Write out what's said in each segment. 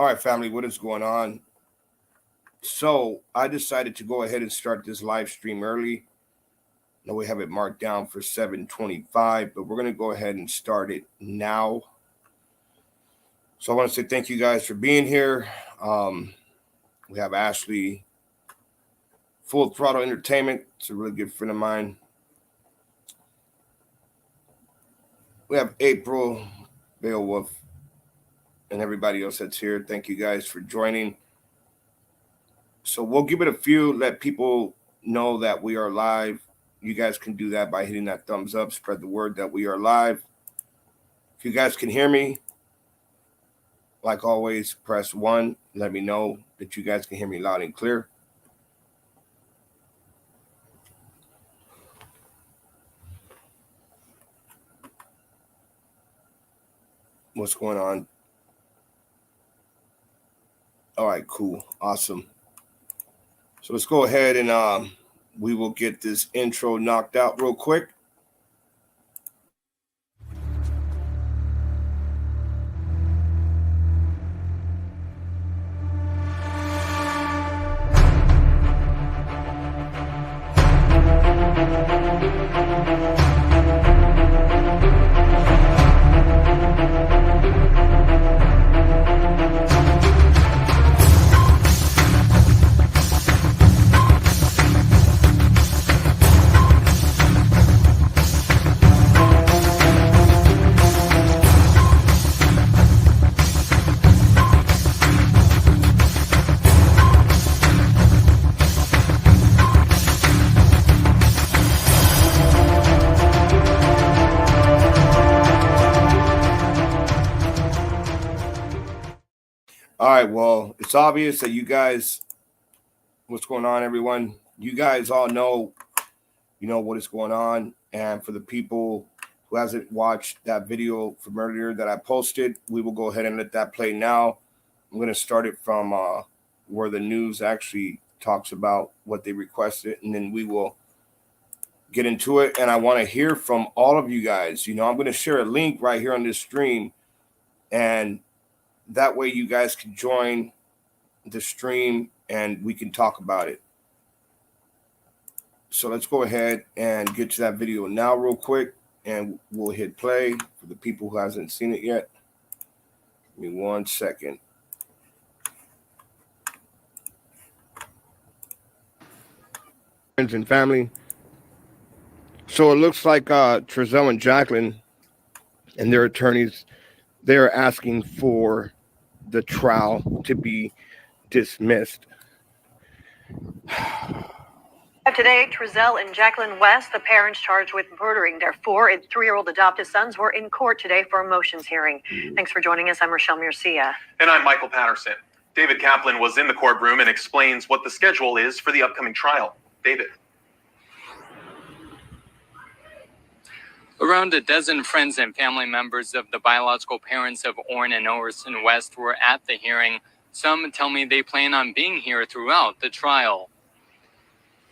All right, family, what is going on? So I decided to go ahead and start this live stream early. Now we have it marked down for 7:25, but we're going to go ahead and start it now. So I want to say thank you guys for being here. We have Ashley, Full Throttle Entertainment. It's a really good friend of mine. We have April, Beowulf, and everybody else that's here. Thank you guys for joining. So we'll give it a few, let people know that we are live. You guys can do that by hitting that thumbs up, spread the word that we are live. If you guys can hear me, like always, press 1. Let me know that you guys can hear me loud and clear. What's going on? All right, cool. Awesome. So let's go ahead and we will get this intro knocked out real quick. All right, well, it's obvious that you guys, what's going on, everyone? You guys all know, what is going on. And for the people who hasn't watched that video from earlier that I posted, we will go ahead and let that play now. I'm going to start it from where the news actually talks about what they requested, and then we will get into it. And I want to hear from all of you guys. I'm going to share a link right here on this stream, and that way you guys can join the stream and we can talk about it. So let's go ahead and get to that video now real quick, and we'll hit play for the people who hasn't seen it yet. Give me 1 second. Friends and family. So it looks like Trezell and Jacqueline and their attorneys, they're asking for the trial to be dismissed. Today, Trezell and Jacqueline West, the parents charged with murdering their 4 and 3-year-old adopted sons, were in court today for a motions hearing. Thanks for joining us. I'm Rochelle Murcia. And I'm Michael Patterson. David Kaplan was in the courtroom and explains what the schedule is for the upcoming trial. David. Around a dozen friends and family members of the biological parents of Orrin and Orson West were at the hearing. Some tell me they plan on being here throughout the trial.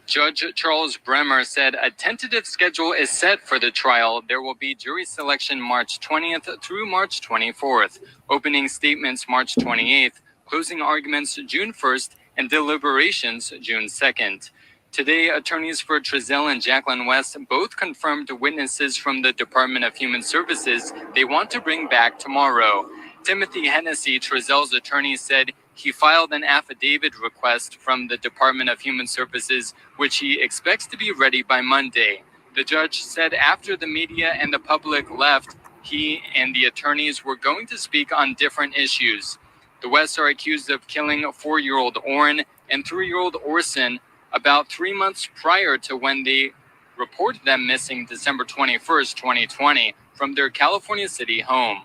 Judge Charles Bremer said a tentative schedule is set for the trial. There will be jury selection March 20th through March 24th, opening statements March 28th, closing arguments June 1st, and deliberations June 2nd. Today, attorneys for Trezell and Jacqueline West both confirmed witnesses from the Department of Human Services they want to bring back tomorrow. Timothy Hennessy, Trezell's attorney, said he filed an affidavit request from the Department of Human Services, which he expects to be ready by Monday. The judge said after the media and the public left, he and the attorneys were going to speak on different issues. The Wests are accused of killing 4-year-old Orrin and 3-year-old Orson about 3 months prior to when they reported them missing December 21st, 2020, from their California City home.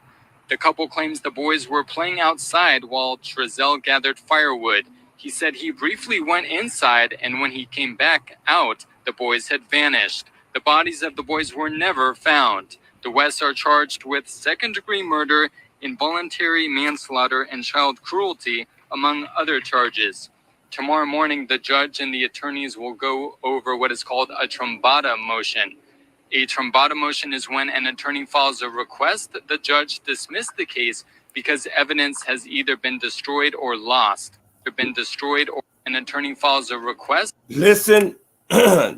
The couple claims the boys were playing outside while Trezell gathered firewood. He said he briefly went inside, and when he came back out, the boys had vanished. The bodies of the boys were never found. The Wests are charged with second-degree murder, involuntary manslaughter, and child cruelty, among other charges. Tomorrow morning, the judge and the attorneys will go over what is called a trombata motion. A trombata motion is when an attorney files a request that the judge dismiss the case because evidence has either been destroyed or lost. An attorney files a request. Listen,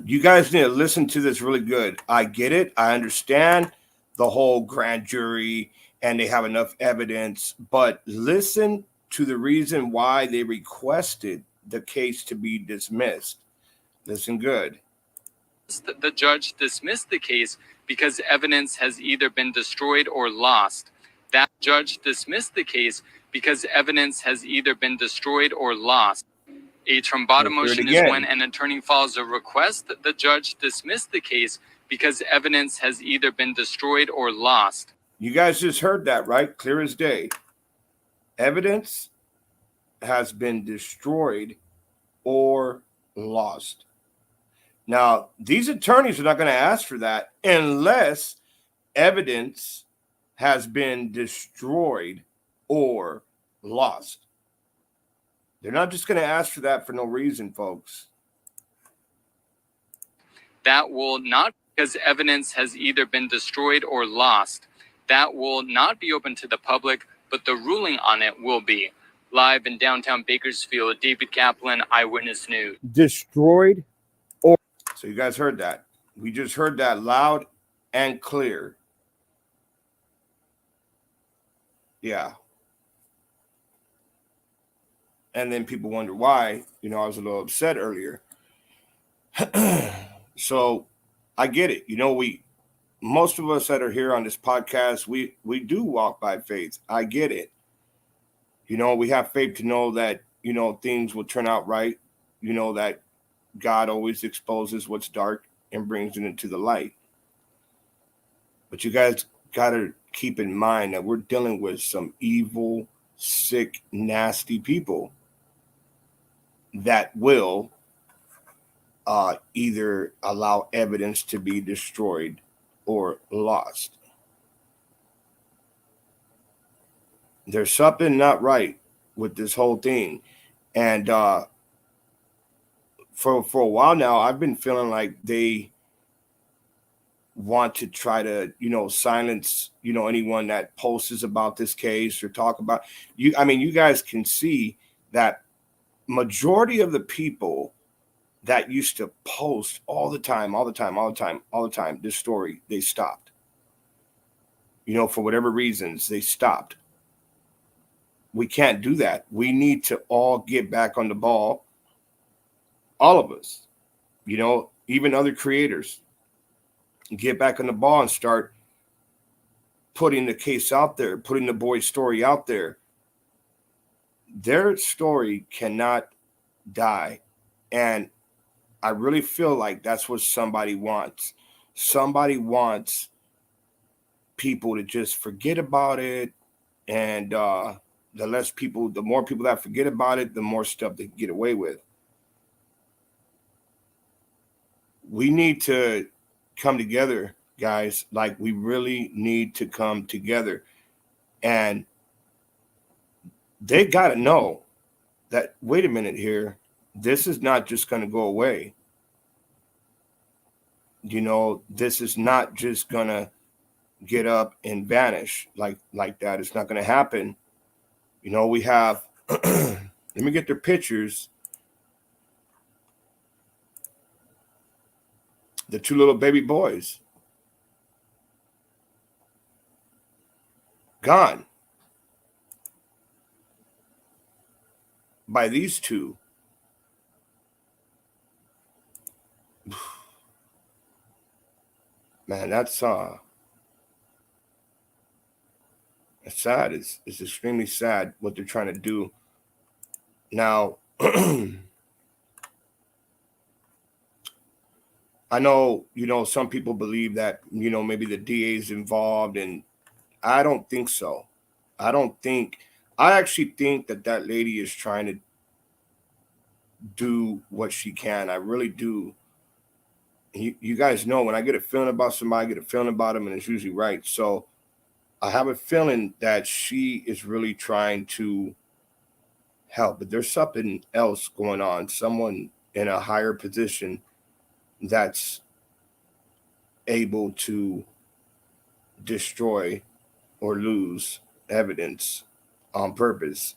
you guys need to listen to this really good. I get it. I understand the whole grand jury and they have enough evidence, but listen to the reason why they requested the case to be dismissed. Listen good. The judge dismissed the case because evidence has either been destroyed or lost. That judge dismissed the case because evidence has either been destroyed or lost. A trombata motion is when an attorney files a request that the judge dismiss the case because evidence has either been destroyed or lost. You guys just heard that, right? Clear as day. Evidence has been destroyed or lost. Now, these attorneys are not going to ask for that unless evidence has been destroyed or lost. They're not just going to ask for that for no reason, folks. That will not, because evidence has either been destroyed or lost. That will not be open to the public, but the ruling on it will be. Live in downtown Bakersfield, David Kaplan, Eyewitness News. Destroyed or... So you guys heard that. We just heard that loud and clear. Yeah. And then people wonder why, I was a little upset earlier. So I get it. Most of us that are here on this podcast, we do walk by faith. I get it. We have faith to know that, things will turn out right. That God always exposes what's dark and brings it into the light. But you guys got to keep in mind that we're dealing with some evil, sick, nasty people that will either allow evidence to be destroyed or lost. There's something not right with this whole thing. And for a while now, I've been feeling like they want to try to, silence, anyone that posts about this case or talk about you. I mean, you guys can see that majority of the people that used to post all the time, this story, they stopped. For whatever reasons, they stopped. We can't do that. We need to all get back on the ball. All of us, even other creators, get back on the ball and start putting the case out there, putting the boy's story out there. Their story cannot die. And I really feel like that's what somebody wants. Somebody wants people to just forget about it. And the more people that forget about it, the more stuff they can get away with. We need to come together, guys. Like, we really need to come together. And they got to know that, wait a minute here, this is not just going to go away. This is not just going to get up and vanish like that. It's not going to happen. We have, let me get their pictures. The two little baby boys. Gone. By these two. Man, that's sad. It's extremely sad what they're trying to do. Now, I know, some people believe that, maybe the DA is involved, and I don't think so. I actually think that lady is trying to do what she can. I really do. You guys know, when I get a feeling about somebody, I get a feeling about them, and it's usually right. So I have a feeling that she is really trying to help, but there's something else going on. Someone in a higher position that's able to destroy or lose evidence on purpose.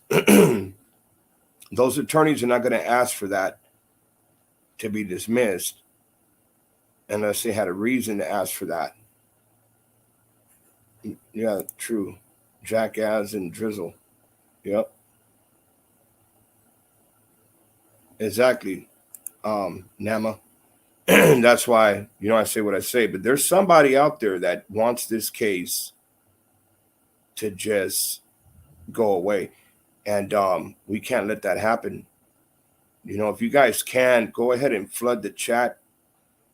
Those attorneys are not going to ask for that to be dismissed unless they had a reason to ask for that. Yeah, true. Jackass and Drizzle. Yep. Exactly. Nama. That's why, I say what I say, but there's somebody out there that wants this case to just go away. And we can't let that happen. If you guys can, go ahead and flood the chat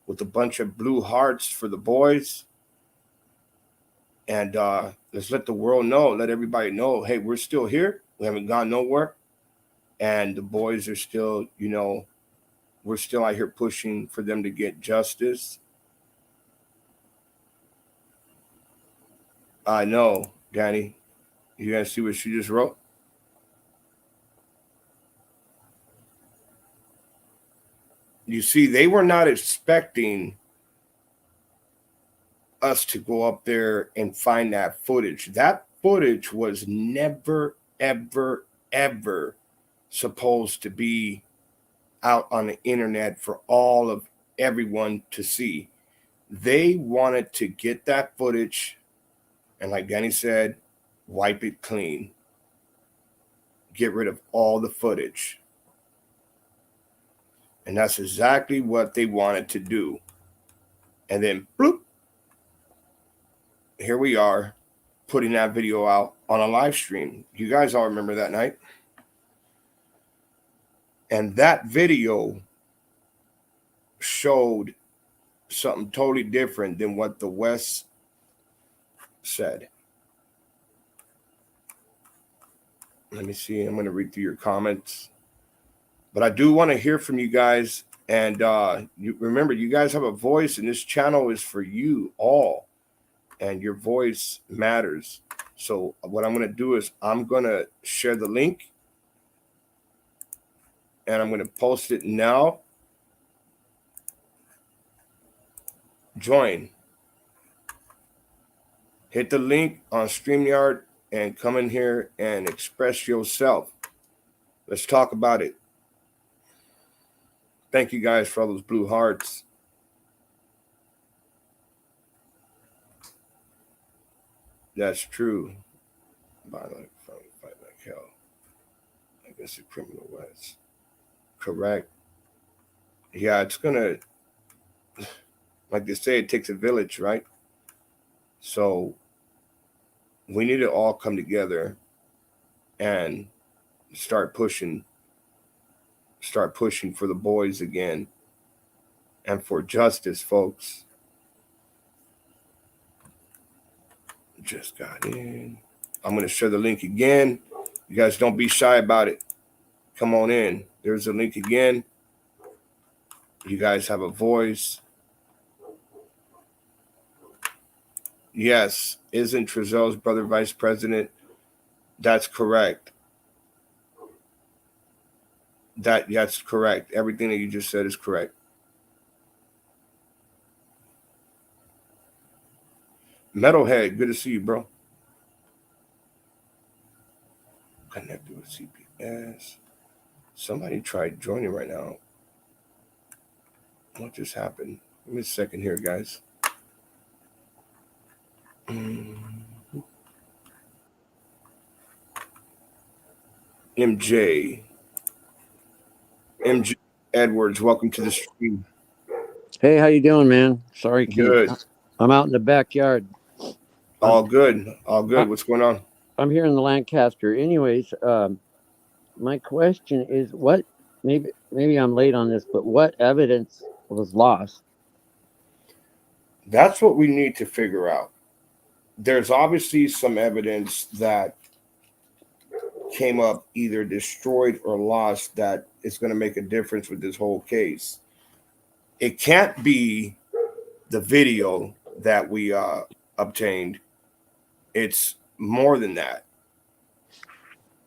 with a bunch of blue hearts for the boys. And let's let the world know, let everybody know, hey, we're still here. We haven't gone nowhere. And the boys are still, we're still out here pushing for them to get justice. I know, Danny. You guys see what she just wrote? You see, they were not expecting us to go up there and find that footage. That footage was never, ever, ever supposed to be out on the internet for all of everyone to see. They wanted to get that footage and, like Danny said, wipe it clean. Get rid of all the footage. And that's exactly what they wanted to do. And then, bloop, here we are putting that video out on a live stream. You guys all remember that night? And that video showed something totally different than what the West said. Let me see. I'm going to read through your comments. But I do want to hear from you guys. And you remember, you guys have a voice, and this channel is for you all. And your voice matters. So what I'm going to do is I'm going to share the link. And I'm going to post it now. Join. Hit the link on StreamYard and come in here and express yourself. Let's talk about it. Thank you guys for all those blue hearts. That's true. Violent, fight like hell. I guess the criminal was correct. Yeah, it's gonna, like they say, it takes a village, right? So we need to all come together and start pushing for the boys again and for justice, folks. Just got in. I'm going to share the link again. You guys don't be shy about it. Come on in. There's a link again. You guys have a voice. Yes. Isn't Trezel's brother vice president? That's correct. That's correct. Everything that you just said is correct. Metalhead, good to see you, bro. Connected with CPS. Somebody tried joining right now. What just happened? Give me a second here, guys. MJ Edwards, welcome to the stream. Hey, how you doing, man? Sorry, Good. I'm out in the backyard. All good. What's going on? I'm here in the Lancaster. Anyways, my question is, what? Maybe I'm late on this, but what evidence was lost? That's what we need to figure out. There's obviously some evidence that came up, either destroyed or lost, that is going to make a difference with this whole case. It can't be the video that we obtained. It's more than that.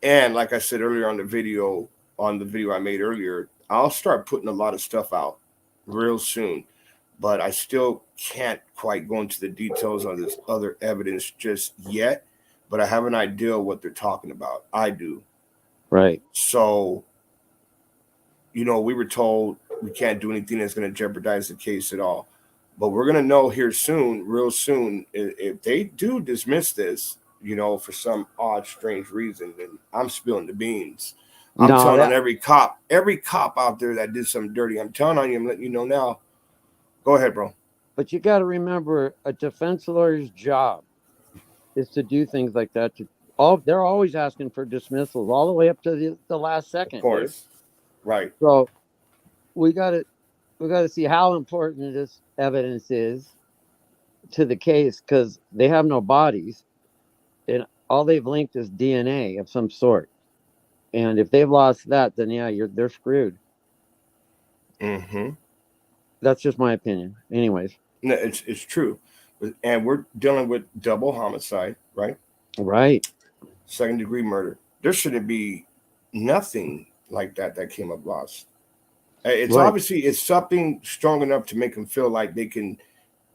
And like I said earlier on the video I made earlier, I'll start putting a lot of stuff out real soon, but I still can't quite go into the details on this other evidence just yet. but I have an idea what they're talking about. I do. Right. So, you know, we were told we can't do anything that's going to jeopardize the case at all. But we're going to know here soon, real soon, if they do dismiss this, you know, for some odd, strange reason, then I'm spilling the beans. I'm No, telling on that, every cop out there that did something dirty. I'm telling on you, I'm letting you know now. Go ahead, bro. but you got to remember, a defense lawyer's job is to do things like that. They're always asking for dismissals all the way up to the last Of second, dude. course. Right. So we got to see how important this evidence is to the case, because they have no bodies, and all they've linked is DNA of some sort. And if they've lost that, then yeah, they're screwed. Mm-hmm. That's just my opinion. Anyways. No, it's true. And we're dealing with double homicide, right? Right. Second degree murder. There shouldn't be nothing like that came up lost. It's Right. obviously it's something strong enough to make them feel like they can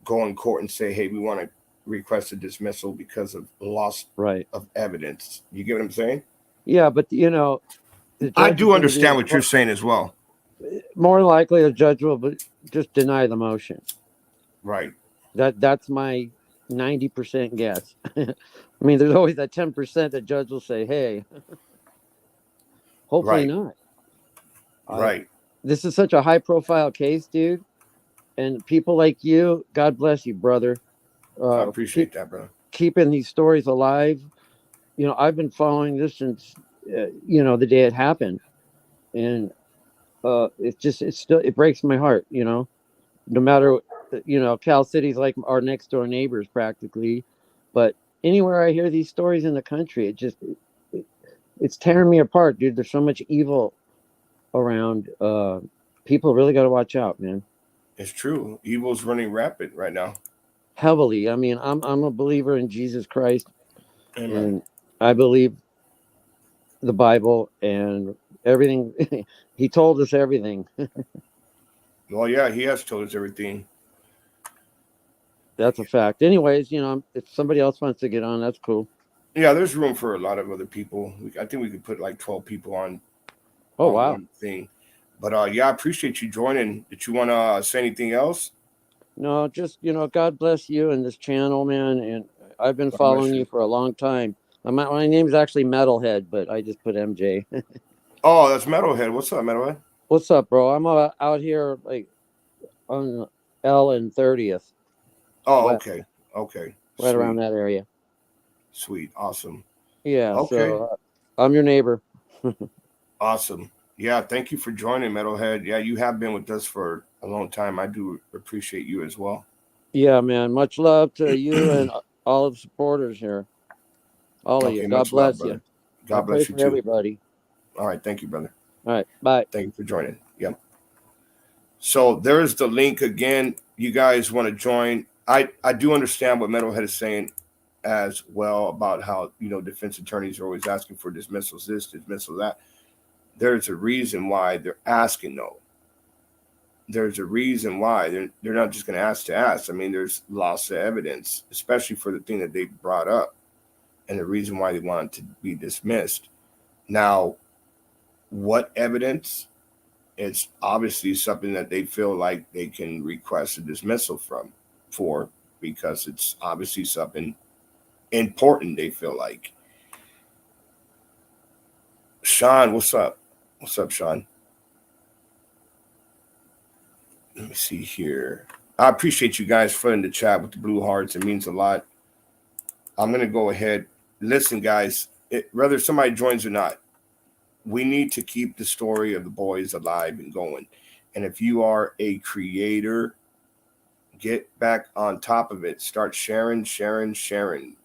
go in court and say, hey, we want to request a dismissal because of loss Right. of evidence. You get what I'm saying? Yeah, but you know, the I judge is do gonna understand be what you're saying as well. more likely a judge will just deny the motion. Right. That's my 90% guess. I mean, there's always that 10% that judge will say, "Hey, hopefully Right. not." Right. This is such a high-profile case, dude, and people like you, God bless you, brother, I for appreciate that, brother. keeping these stories alive. You know, I've been following this since the day it happened, and it breaks my heart. You know, no matter, Cal City's like our next door neighbors practically, but anywhere I hear these stories in the country, it's tearing me apart, dude. There's so much evil around. People really got to watch out, man. It's true. Evil's running rapid right now. Heavily. I mean, I'm a believer in Jesus Christ, Amen. and I believe the Bible and everything. He told us everything. Well, yeah, he has told us everything. That's a fact. Anyways, if somebody else wants to get on, that's cool. Yeah, there's room for a lot of other people. I think we could put like 12 people on Oh wow. one thing. But yeah, I appreciate you joining. Did you want to say anything else? No, just God bless you and this channel, man. And I've been God bless following you. you for a long time. My name's actually Metalhead, but I just put MJ. Oh, that's Metalhead. What's up, Metalhead? What's up, bro? I'm out here like on L and 30th. Oh, West, okay. Okay. right Sweet. around that area. Sweet. Awesome. Yeah. Okay. So I'm your neighbor. Awesome. Yeah. Thank you for joining, Metalhead. Yeah, you have been with us for a long time. I do appreciate you as well. Yeah, man. Much love to you and all of the supporters here. All of you. God Much love, bless brother. you. God I pray bless you for too. everybody. All right. Thank you, brother. All right. Bye. Thank you for joining. Yep. So there's the link again. You guys want to join. I do understand what Metalhead is saying as well about how, defense attorneys are always asking for dismissals, this, dismissal, that. There's a reason why they're asking, though. There's a reason why they're not just going to ask. I mean, there's loss of evidence, especially for the thing that they brought up and the reason why they want it to be dismissed. Now, what evidence? It's obviously something that they feel like they can request a dismissal for because it's obviously something important they feel like. Sean, what's up? What's up, Sean? Let me see here. I appreciate you guys flooding the chat with the blue hearts. It means a lot. I'm going to go ahead. Listen, guys, whether somebody joins or not, we need to keep the story of the boys alive and going. And if you are a creator, get back on top of it. Start sharing,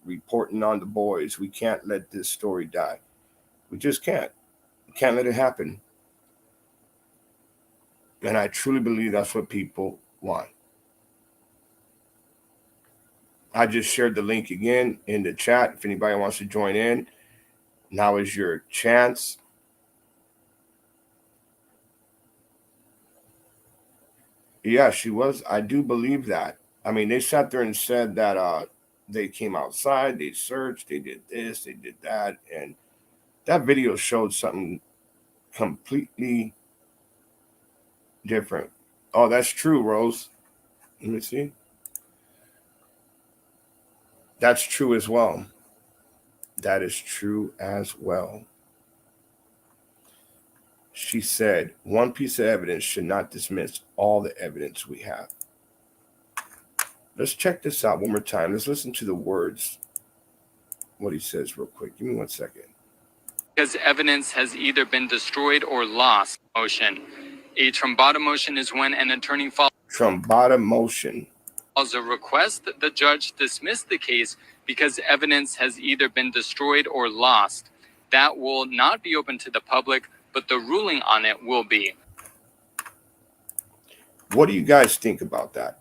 reporting on the boys. We can't let this story die. We just can't. We can't let it happen. And I truly believe that's what people want. I just shared the link again in the chat. If anybody wants to join in, now is your chance. Yeah, she was. I do believe that. I mean, they sat there and said that they came outside, they searched, they did this, they did that, and that video showed something completely different. Oh, that's true, Rose. Let me see. That's true as well. That is true as well. She said, one piece of evidence should not dismiss all the evidence we have. Let's check this out one more time. Let's listen to the words, what he says real quick. Give me 1 second. Because evidence has either been destroyed or lost. Motion. A trombata motion is when an attorney files Trombata motion. a request that the judge dismiss the case because evidence has either been destroyed or lost. That will not be open to the public, but the ruling on it will be. What do you guys think about that?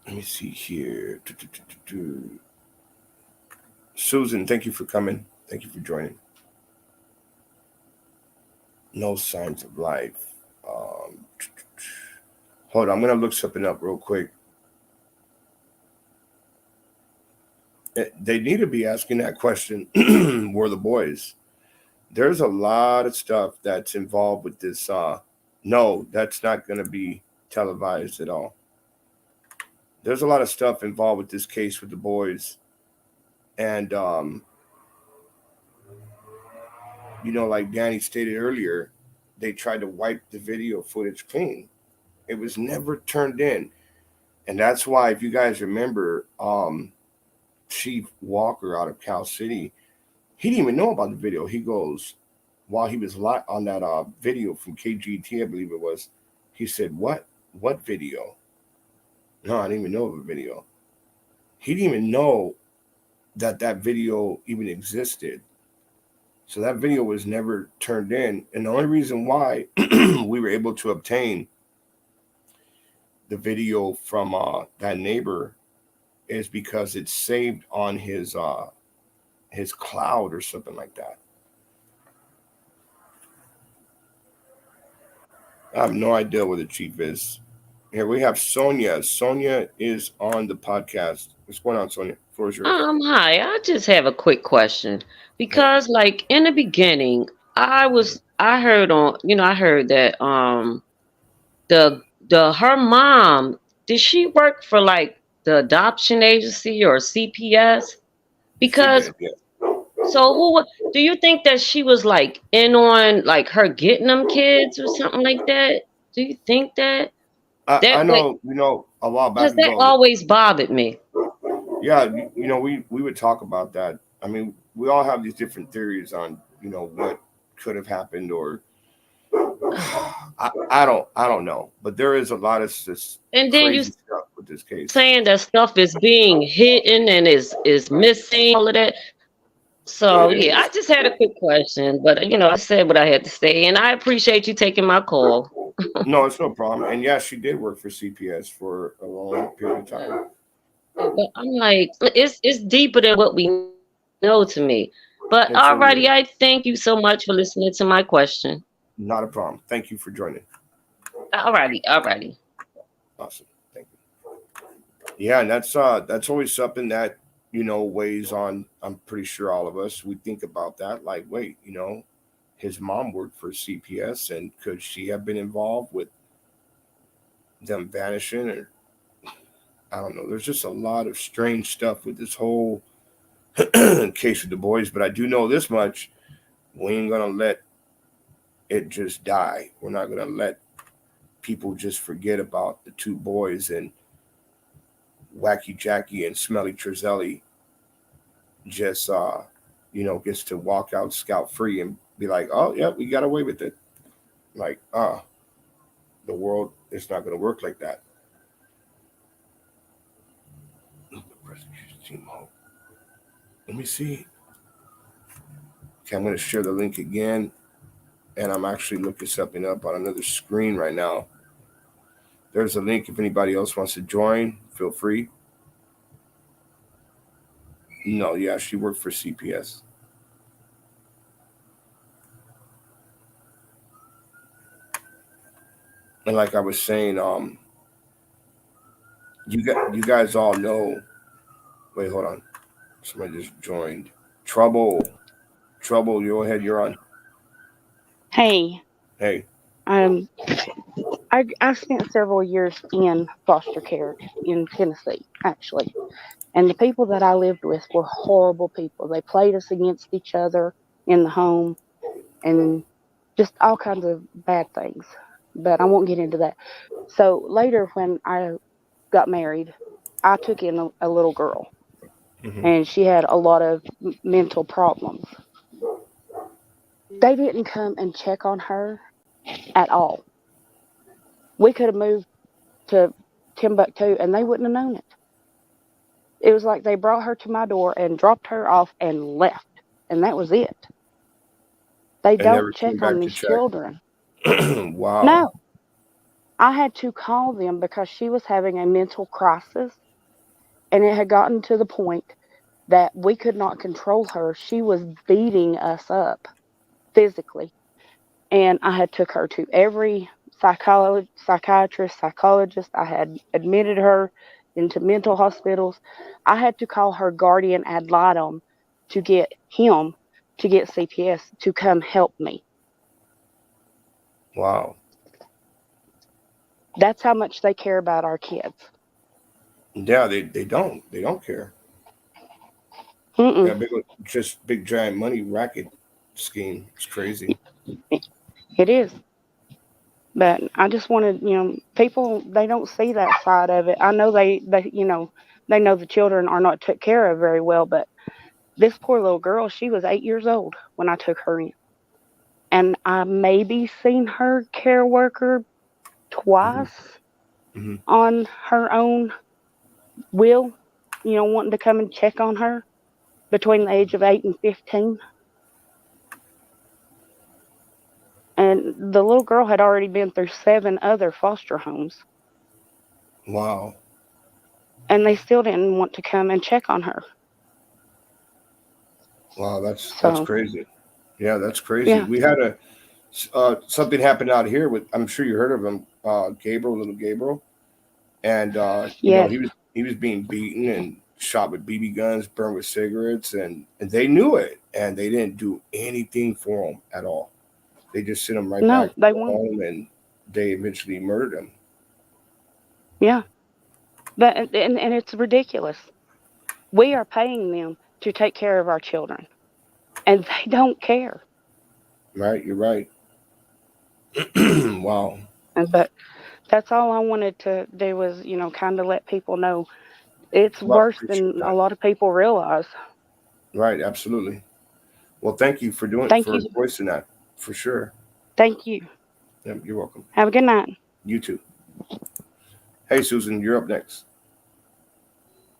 Let me see here. Susan, thank you for coming. Thank you for joining. No signs of life. Hold on, I'm going to look something up real quick. They need to be asking that question. Were the boys? There's a lot of stuff that's involved with this. No, that's not going to be televised at all. There's a lot of stuff involved with this case with the boys. And, like Danny stated earlier, they tried to wipe the video footage clean. It was never turned in. And that's why, if you guys remember, Chief Walker out of Cal City, he didn't even know about the video. He goes, while he was on that video from KGT, I believe it was, he said, what video? No, I didn't even know of a video. He didn't even know that video even existed. So that video was never turned in. And the only reason why we were able to obtain the video from that neighbor is because it's saved on his cloud or something like that. I have no idea where the chief is. Here we have Sonia. Sonia is on the podcast. What's going on, Sonia? Floor is yours. Hi. I just have a quick question because, like, in the beginning, I heard that her mom, did she work for like the adoption agency or CPS? Because She did, so who do you think that she was like in on like her getting them kids or something like that? Do you think that? I know, a while back Because that ago. always bothered me. Yeah, we would talk about that. I mean, we all have these different theories on, what could have happened, or I don't know. But there is a lot of this And then crazy stuff with this case. saying that stuff is being hidden and is missing, all of that. So yeah, I just had a quick question, but I said what I had to say, and I appreciate you taking my call. No, it's no problem. And yeah, she did work for CPS for a long period of time. But I'm like, it's deeper than what we know to me. But It's alrighty, really- I thank you so much for listening to my question. Not a problem. Thank you for joining. Alrighty. Awesome. Thank you. Yeah, and that's always something that, weighs on, I'm pretty sure all of us. We think about that, like, wait, his mom worked for CPS, and could she have been involved with them vanishing? Or I don't know. There's just a lot of strange stuff with this whole case with the boys, but I do know this much: we ain't gonna let it just die. We're not gonna let people just forget about the two boys, and Wacky Jackie and Smelly Trezelli just gets to walk out scot free and be like, oh yeah, we got away with it. Like, the world is not going to work like that. Let me see. Okay, I'm going to share the link again, and I'm actually looking something up on another screen right now. There's a link if anybody else wants to join. Feel free. No, yeah, she worked for CPS. And like I was saying, you guys all know. Wait, hold on. Somebody just joined. Trouble, go ahead. You're on. Hey, Hey. um, I spent several years in foster care in Tennessee, actually, and the people that I lived with were horrible people. They played us against each other in the home, and just all kinds of bad things. But I won't get into that. So later, when I got married, I took in a little girl, Mm-hmm. and she had a lot of mental problems. They didn't come and check on her at all. We could have moved to Timbuktu and they wouldn't have known it. It was like they brought her to my door and dropped her off and left. And that was it. They And never don't came check on back to these check. children. Wow. No. I had to call them because she was having a mental crisis and it had gotten to the point that we could not control her. She was beating us up physically. And I had took her to every psychiatrist, psychologist. I had admitted her into mental hospitals. I had to call her guardian ad litem to get him to get CPS to come help me. Wow. That's how much they care about our kids. Yeah, they don't care. Yeah, big giant money racket scheme. It's crazy. It is. But I just wanted, people, they don't see that side of it. I know they know the children are not took care of very well, but this poor little girl, she was 8 years old when I took her in. And I maybe seen her care worker twice Mm-hmm. on her own will, wanting to come and check on her between the age of 8 and 15. And the little girl had already been through 7 other foster homes. Wow. And they still didn't want to come and check on her. Wow, that's So, crazy. Yeah, that's crazy. yeah. We had something happened out here with, I'm sure you heard of him, little Gabriel, and Yes. he was being beaten and shot with BB guns, burned with cigarettes, and they knew it, and they didn't do anything for him at all. They just sent him right back They won't. home, and they eventually murdered him. Yeah. But and it's ridiculous. We are paying them to take care of our children, and they don't care. Right, you're right. Wow. But that's all I wanted to do was, kind of let people know it's Well, I worse appreciate than a that. lot of people realize. Right, absolutely. Well, thank you for Thank you. voicing that, for sure. Thank you. Yeah, you're welcome. Have a good night. You too. Hey, Susan, you're up next.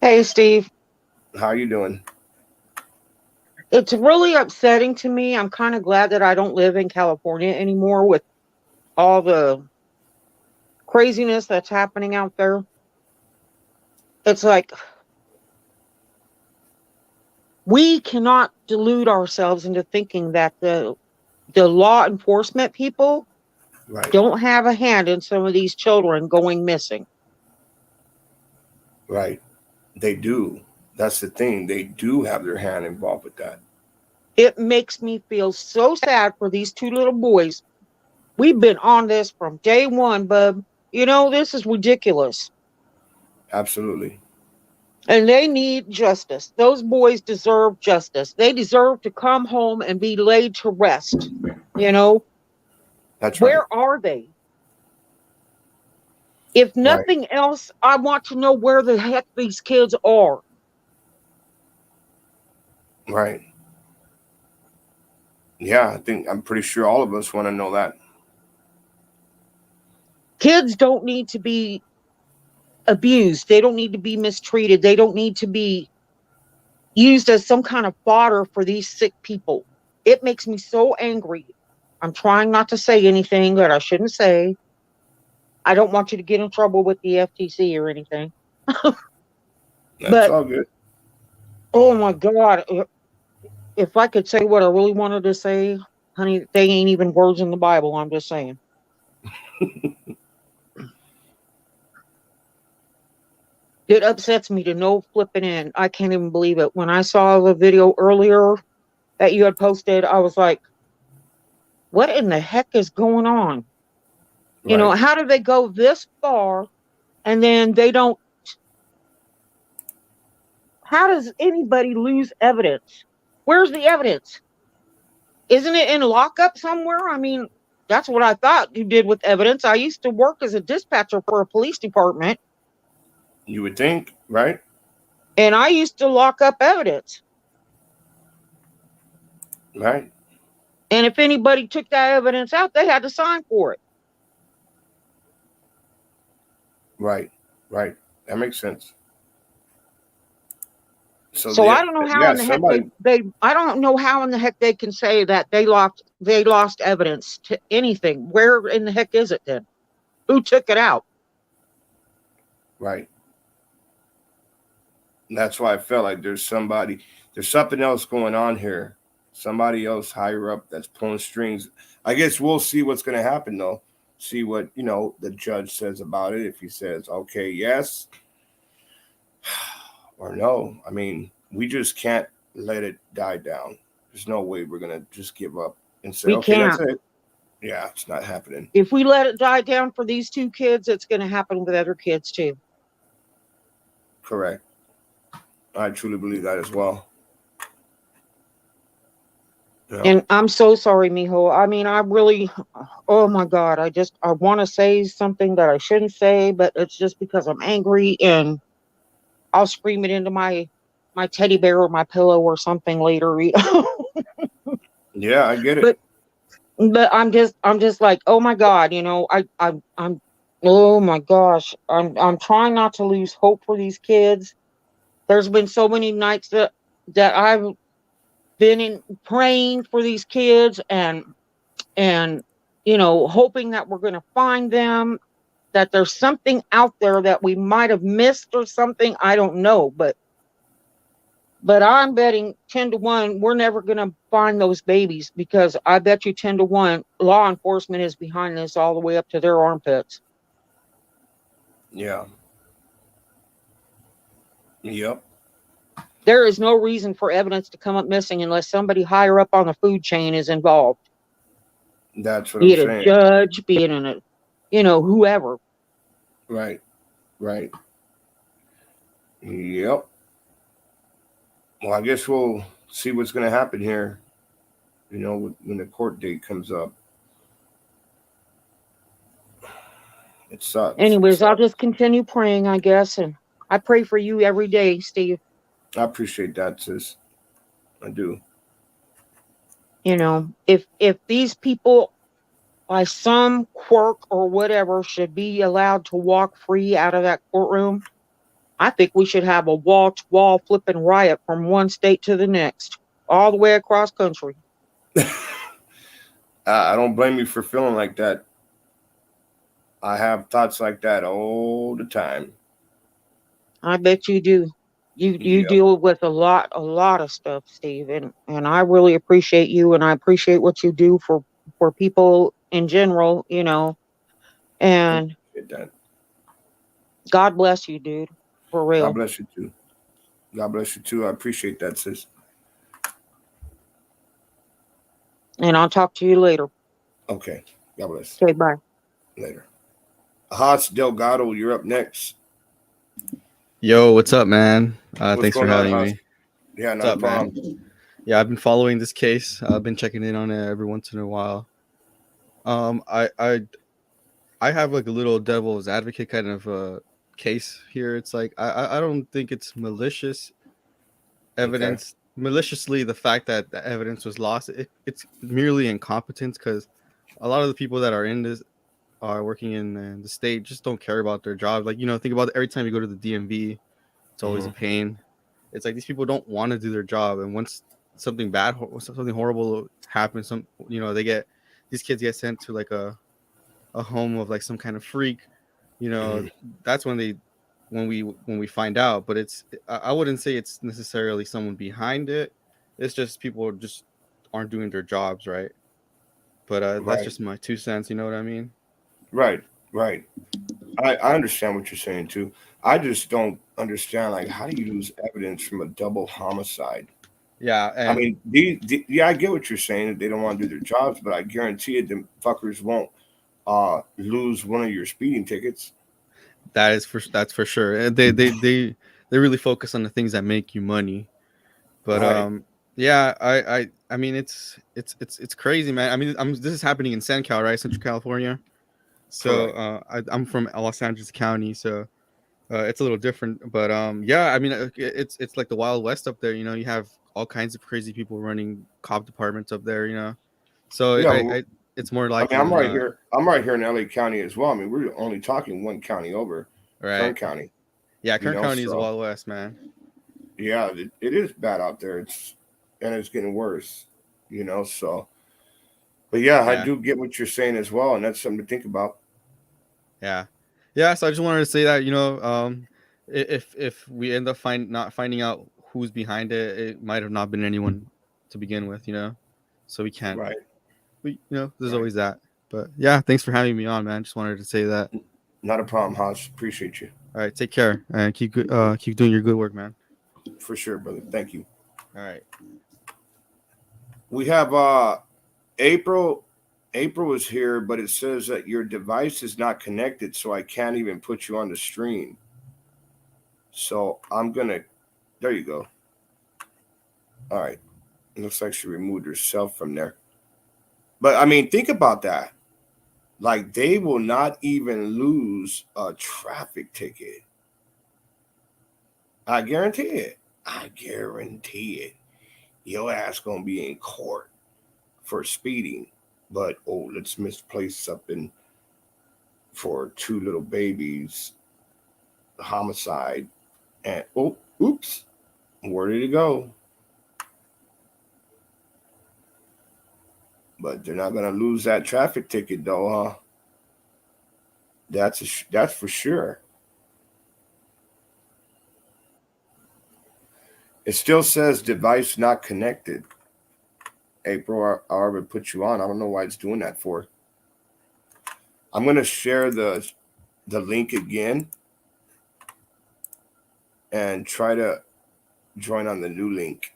Hey, Steve. How are you doing? It's really upsetting to me. I'm kind of glad that I don't live in California anymore with all the craziness that's happening out there. It's like we cannot delude ourselves into thinking that the law enforcement people Right. don't have a hand in some of these children going missing. Right. They do. That's the thing. They do have their hand involved with that. It makes me feel so sad for these 2 little boys. We've been on this from day one, bub. This is ridiculous. Absolutely. And they need justice. Those boys deserve justice. They deserve to come home and be laid to rest. That's right. Where are they? If nothing else, I want to know where the heck these kids are. Right. Yeah, I'm pretty sure all of us want to know that. Kids don't need to be abused. They don't need to be mistreated. They don't need to be used as some kind of fodder for these sick people. It makes me so angry. I'm trying not to say anything that I shouldn't say. I don't want you to get in trouble with the FTC or anything. That's all good. Oh my God. If I could say what I really wanted to say, honey, they ain't even words in the Bible. I'm just saying. It upsets me to no flipping end. I can't even believe it. When I saw the video earlier that you had posted, I was like, what in the heck is going on? You know, Right. how do they go this far and then they don't? How does anybody lose evidence? Where's the evidence? Isn't it in lockup somewhere? I mean, that's what I thought you did with evidence. I used to work as a dispatcher for a police department, You would think, right? and I used to lock up evidence. Right. And if anybody took that evidence out, they had to sign for it. Right. Right. That makes sense. So I don't know how in the heck I don't know how in the heck they can say that they lost evidence to anything. Where in the heck is it then? Who took it out? Right. And that's why I felt like there's something else going on here. Somebody else higher up that's pulling strings. I guess we'll see what's going to happen, though. See what, the judge says about it. If he says, okay, yes or no. I mean, we just can't let it die down. There's no way we're going to just give up and say, We okay, can't. that's it. Yeah, it's not happening. If we let it die down for these two kids, it's going to happen with other kids too. Correct. I truly believe that as well. Yeah. And I'm so sorry, mijo. I mean, oh my God, I want to say something that I shouldn't say, but it's just because I'm angry and I'll scream it into my teddy bear or my pillow or something later. Yeah, I get it. But I'm just like, oh my God, I'm oh my gosh, I'm trying not to lose hope for these kids. There's been so many nights that I've been praying for these kids and hoping that we're going to find them, that there's something out there that we might have missed or something. I don't know, but I'm betting 10-1 we're never going to find those babies, because I bet you 10-1 law enforcement is behind this all the way up to their armpits. Yeah. Yep. There is no reason for evidence to come up missing unless somebody higher up on the food chain is involved. That's what Be I'm it saying. a judge, be it whoever. Right. Right. Yep. Well, I guess we'll see what's going to happen here, when the court date comes up. It sucks. Anyways, I'll just continue praying, I guess, and I pray for you every day, Steve. I appreciate that, sis. I do. If these people, by some quirk or whatever, should be allowed to walk free out of that courtroom, I think we should have a wall-to-wall flipping riot from one state to the next, all the way across country. I don't blame you for feeling like that. I have thoughts like that all the time. I bet you do. You deal with a lot of stuff, Steve, and I really appreciate you, and I appreciate what you do for people in general, and God bless you, dude, for real. God bless you too. God bless you too. I appreciate that, sis. And I'll talk to you later. Okay. God bless. Okay, bye. Later. Haas Delgado, you're up next. Yo, what's up, man? Thanks for having Haas? me. Yeah, no What's up, problem. man? Yeah, I've been following this case. I've been checking in on it every once in a while. I have like a little devil's advocate kind of case here. It's like I don't think it's malicious evidence. Okay. Maliciously, the fact that the evidence was lost, it's merely incompetence, because a lot of the people that are in this are working in the state just don't care about their job. Like, think about it, every time you go to the DMV, it's always a pain. It's like these people don't want to do their job, and once something horrible happens, these kids get sent to like a home of like some kind of freak, that's when we find out. But I wouldn't say it's necessarily someone behind it. It's just people just aren't doing their jobs right. But that's just my 2 cents. You know what I mean? Right. I understand what you're saying too. I just don't understand. Like, how do you lose evidence from a double homicide? Yeah, I and mean, yeah, I get what you're saying that they don't want to do their jobs, but I guarantee it, them fuckers won't lose one of your speeding tickets. that's for sure. And they really focus on the things that make you money. But Right. yeah, I mean it's crazy, man. I mean, this is happening in SoCal, right? Central California. So Correct. I'm from Los Angeles County, so it's a little different. But yeah, I mean, it's like the Wild West up there. You know, you have all kinds of crazy people running cop departments up there. You know, so Yeah. Well, it's more I mean, likely than not. I'm right here in LA County as well. I mean, we're only talking one county over, Kern Right. County. Yeah, You Kern know, County is the so Wild West, man. yeah, it is bad out there. It's getting worse. You know, so but yeah, I Yeah. do get what you're saying as well, and that's something to think about. Yeah, yeah. So I just wanted to say that, you know, if we end up not finding out who's behind it, it might have not been anyone to begin with, you know. So we can't. Right. There's Right. always that. But yeah, thanks for having me on, man. Just wanted to say that. Not a problem, Haas. Appreciate you. All right, take care and keep doing your good work, man. For sure, brother. Thank you. All right. We have April. April is here, but it says that your device is not connected, so I can't even put you on the stream. So I'm gonna. There you go. All right. It looks like she removed herself from there. But I mean, think about that. Like, they will not even lose a traffic ticket. I guarantee it. I guarantee it. Your ass gonna be in court for speeding. But let's misplace something for two little babies, homicide, and oops, where did it go? But they're not gonna lose that traffic ticket, though, huh? That's for sure. It still says device not connected. April, I already put you on. I don't know why it's doing that for. I'm gonna share the link again and try to join on the new link.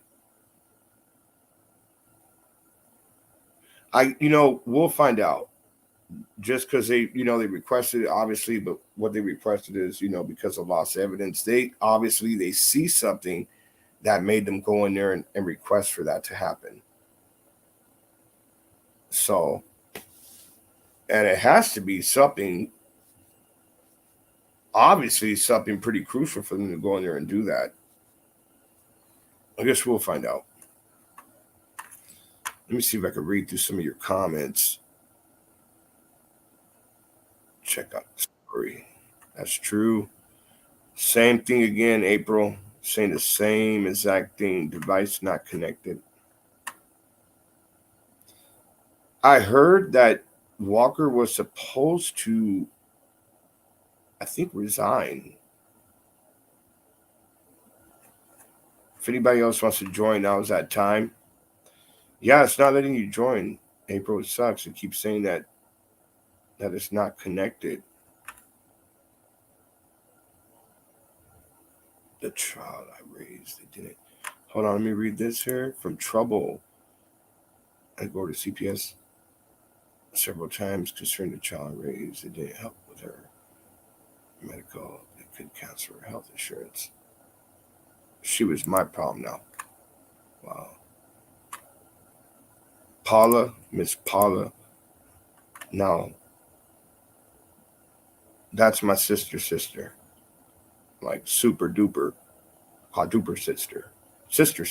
We'll find out. Just because they requested it, obviously, but what they requested is, because of lost evidence, they see something that made them go in there and request for that to happen. So, and it has to be something, obviously something pretty crucial for them to go in there and do that. I guess we'll find out. Let me see if I can read through some of your comments. Check out the story. That's true. Same thing again, April. Saying the same exact thing. Device not connected. I heard that Walker was supposed to, I think, resign. If anybody else wants to join, now is that time. Yeah, it's not letting you join. April, it sucks. It keeps saying that it's not connected. The child I raised, they didn't. Hold on, let me read this here. From Trouble. I go to CPS several times concerning the child raised. It didn't help with her medical. It could cancel her health insurance. She was my problem now. Wow. Paula, Miss Paula. No. That's my sister. Like super duper, quadruper sister. Sister.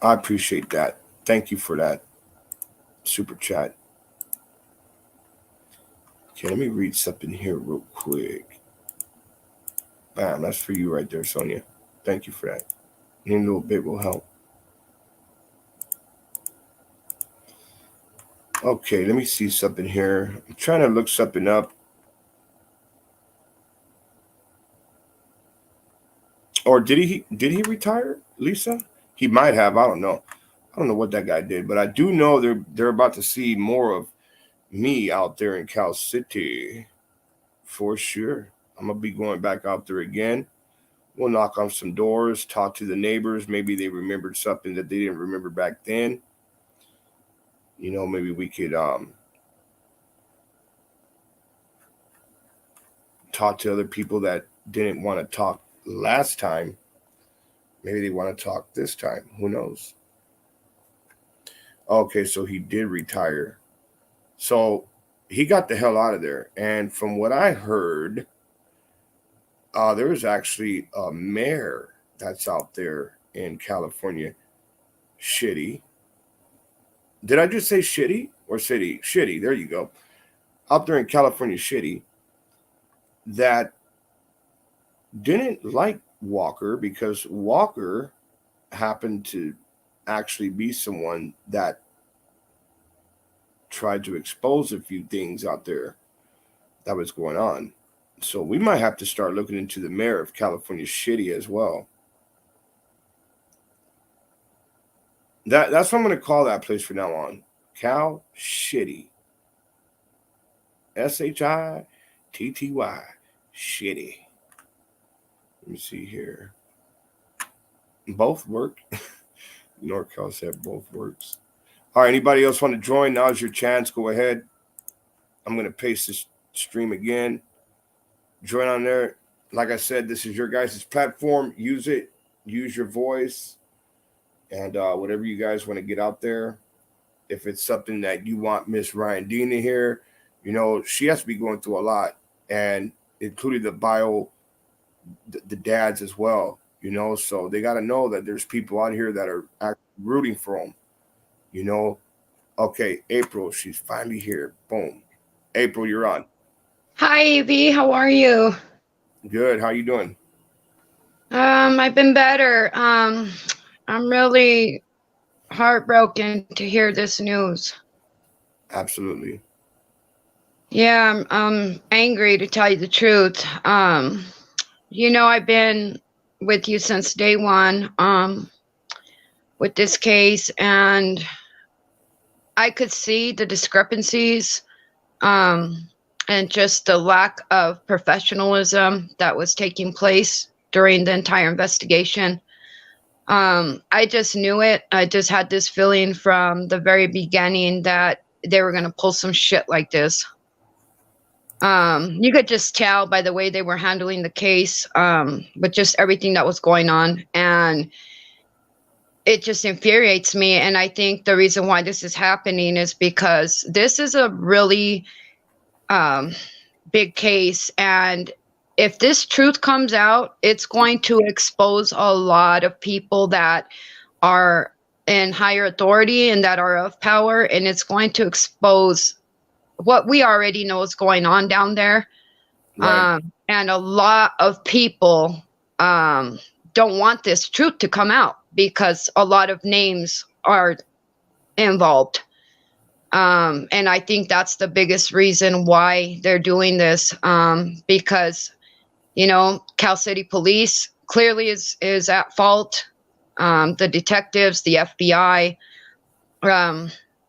I appreciate that. Thank you for that super chat. Okay, let me read something here real quick. Bam, that's for you right there, Sonia. Thank you for that. Any little bit will help. Okay, let me see something here. I'm trying to look something up. Or did he retire, Lisa? He might have. I don't know. I don't know what that guy did, but I do know they're about to see more of me out there in Cal City for sure. I'm gonna be going back out there again. We'll knock on some doors, talk to the neighbors. Maybe they remembered something that they didn't remember back then. You know, maybe we could talk to other people that didn't want to talk last time. Maybe they want to talk this time. Who knows? Okay, so he did retire. So he got the hell out of there. And from what I heard, there is actually a mayor that's out there in California. Shitty. Did I just say shitty or city? Shitty. There you go. Out there in California, shitty. That didn't like Walker because Walker happened to actually be someone that tried to expose a few things out there that was going on. So we might have to start looking into the mayor of California shitty as well. That's what I'm going to call that place from now on. Cal Shitty. SHITTY. Shitty. Let me see here. Both work. NorCal said both works. All right, anybody else want to join? Now's your chance. Go ahead. I'm going to paste this stream again. Join on there. Like I said, this is your guys' platform. Use it. Use your voice. And whatever you guys want to get out there. If it's something that you want Miss Ryan Dean to hear, you know, she has to be going through a lot. And including the dads as well, you know. So they got to know that there's people out here that are actually rooting for them, you know. Okay, April, she's finally here. Boom. April, you're on. Hi, AV. How are you? Good. How you doing? I've been better. I'm really heartbroken to hear this news. Absolutely. Yeah, I'm angry to tell you the truth. You know, I've been with you since day one, with this case, and I could see the discrepancies, and just the lack of professionalism that was taking place during the entire investigation. I just knew it. I just had this feeling from the very beginning that they were going to pull some shit like this. You could just tell by the way they were handling the case, with just everything that was going on. And it just infuriates me. And I think the reason why this is happening is because this is a really big case. And if this truth comes out, it's going to expose a lot of people that are in higher authority and that are of power. And it's going to expose what we already know is going on down there. Right. And a lot of people don't want this truth to come out because a lot of names are involved. And I think that's the biggest reason why they're doing this, because, you know, Cal City Police clearly is at fault. The detectives, the FBI,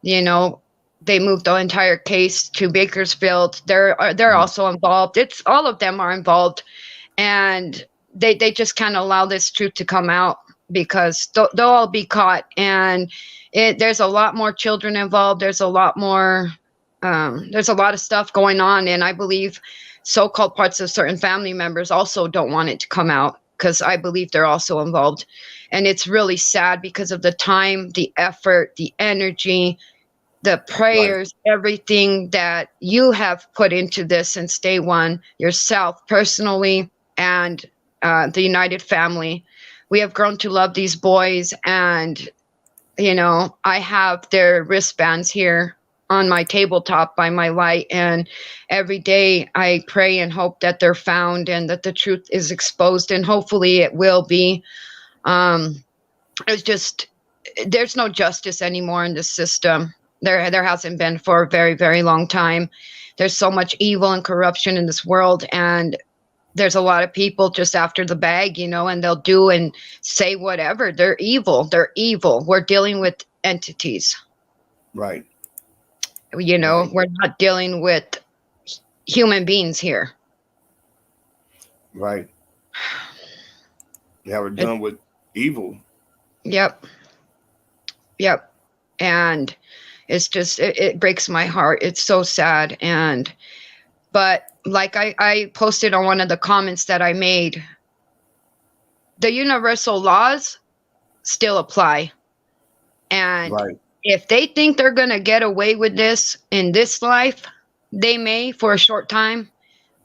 you know, they moved the entire case to Bakersfield. They're also involved. It's all of them are involved, and they just can't allow this truth to come out because they'll all be caught. And there's a lot more children involved. There's a lot more. There's a lot of stuff going on, and I believe so-called parts of certain family members also don't want it to come out because I believe they're also involved. And it's really sad because of the time, the effort, the energy, the prayers, right, everything that you have put into this since day one, yourself personally, and the United family. We have grown to love these boys, and, you know, I have their wristbands here on my tabletop by my light, and every day I pray and hope that they're found and that the truth is exposed, and hopefully it will be. It's just, there's no justice anymore in this system. There hasn't been for a very, very long time. There's so much evil and corruption in this world, and there's a lot of people just after the bag, you know, and they'll do and say whatever. They're evil. They're evil. We're dealing with entities. Right. You know, Right. we're not dealing with human beings here. Right. Yeah, we're dealing with evil. Yep. Yep. And it's just, it breaks my heart. It's so sad. But like I posted on one of the comments that I made, the universal laws still apply. And Right. if they think they're going to get away with this in this life, they may for a short time,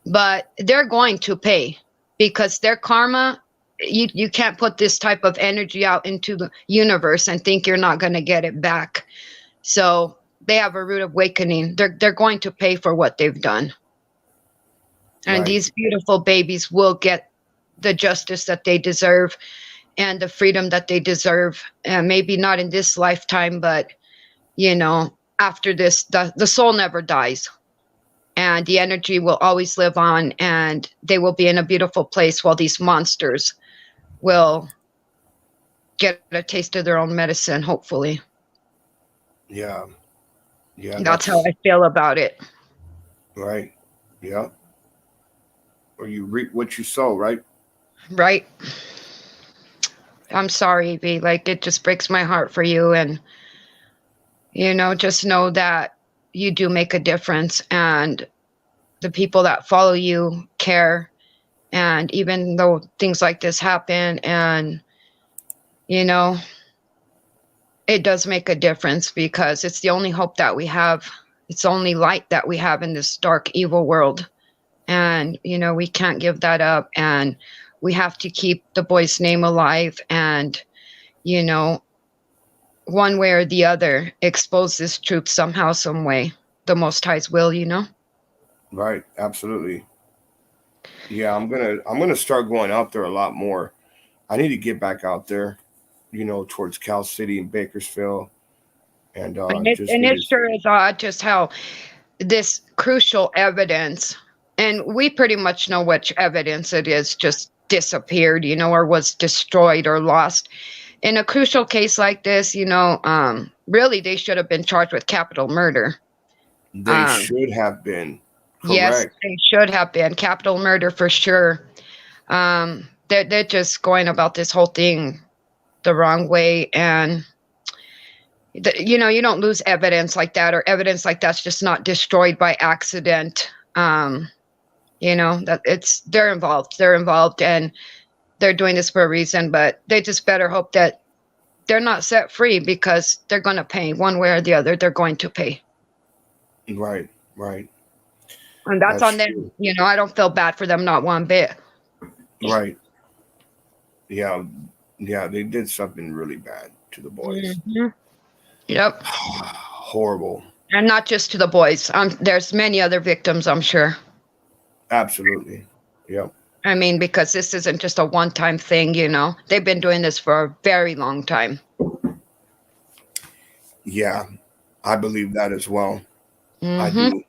but they're going to pay, because their karma, you can't put this type of energy out into the universe and think you're not going to get it back. So they have a rude awakening. They're going to pay for what they've done. And Right. these beautiful babies will get the justice that they deserve and the freedom that they deserve. And maybe not in this lifetime, but, you know, after this, the soul never dies. And the energy will always live on, and they will be in a beautiful place while these monsters will get a taste of their own medicine, hopefully. Yeah. Yeah. That's how I feel about it. Right. Yeah. Or you reap what you sow, right? Right. I'm sorry, V. Like, it just breaks my heart for you. And, you know, just know that you do make a difference, and the people that follow you care. And even though things like this happen, and, you know, it does make a difference, because it's the only hope that we have. It's the only light that we have in this dark, evil world. And, you know, we can't give that up, and we have to keep the boy's name alive, and, you know, one way or the other, expose this truth somehow, some way. The Most High's will, you know? Right. Absolutely. Yeah, I'm gonna start going out there a lot more. I need to get back out there, you know, towards Cal City and Bakersfield, and It sure is odd just how this crucial evidence, and we pretty much know which evidence it is, just disappeared, you know, or was destroyed or lost. In a crucial case like this, you know, really they should have been charged with capital murder. They should have been. Correct. Yes, they should have been capital murder for sure. They're just going about this whole thing the wrong way, and you know, you don't lose evidence like that, or evidence like that's just not destroyed by accident. You know, that they're involved, and they're doing this for a reason. But they just better hope that they're not set free, because they're going to pay one way or the other. They're going to pay. Right. Right. And that's on them. True. You know, I don't feel bad for them, not one bit. Right. Yeah. Yeah. They did something really bad to the boys. Mm-hmm. Yep. Horrible. And not just to the boys. There's many other victims, I'm sure. Absolutely. Yep. I mean, because this isn't just a one-time thing, you know. They've been doing this for a very long time. Yeah. I believe that as well. Mm-hmm. I do.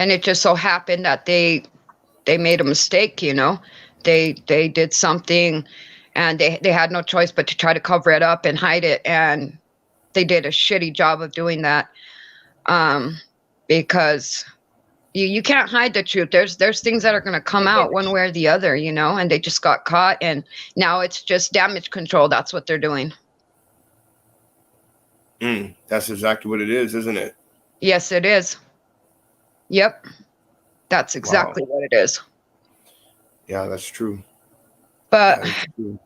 And it just so happened that they made a mistake, you know. They did something, and they had no choice but to try to cover it up and hide it, and they did a shitty job of doing that. Because you can't hide the truth. There's things that are going to come out one way or the other, you know, and they just got caught, and now it's just damage control. That's what they're doing. That's exactly what it is, isn't it? Yes, it is. Yep. That's exactly what it is. Yeah, that's true. But That is true.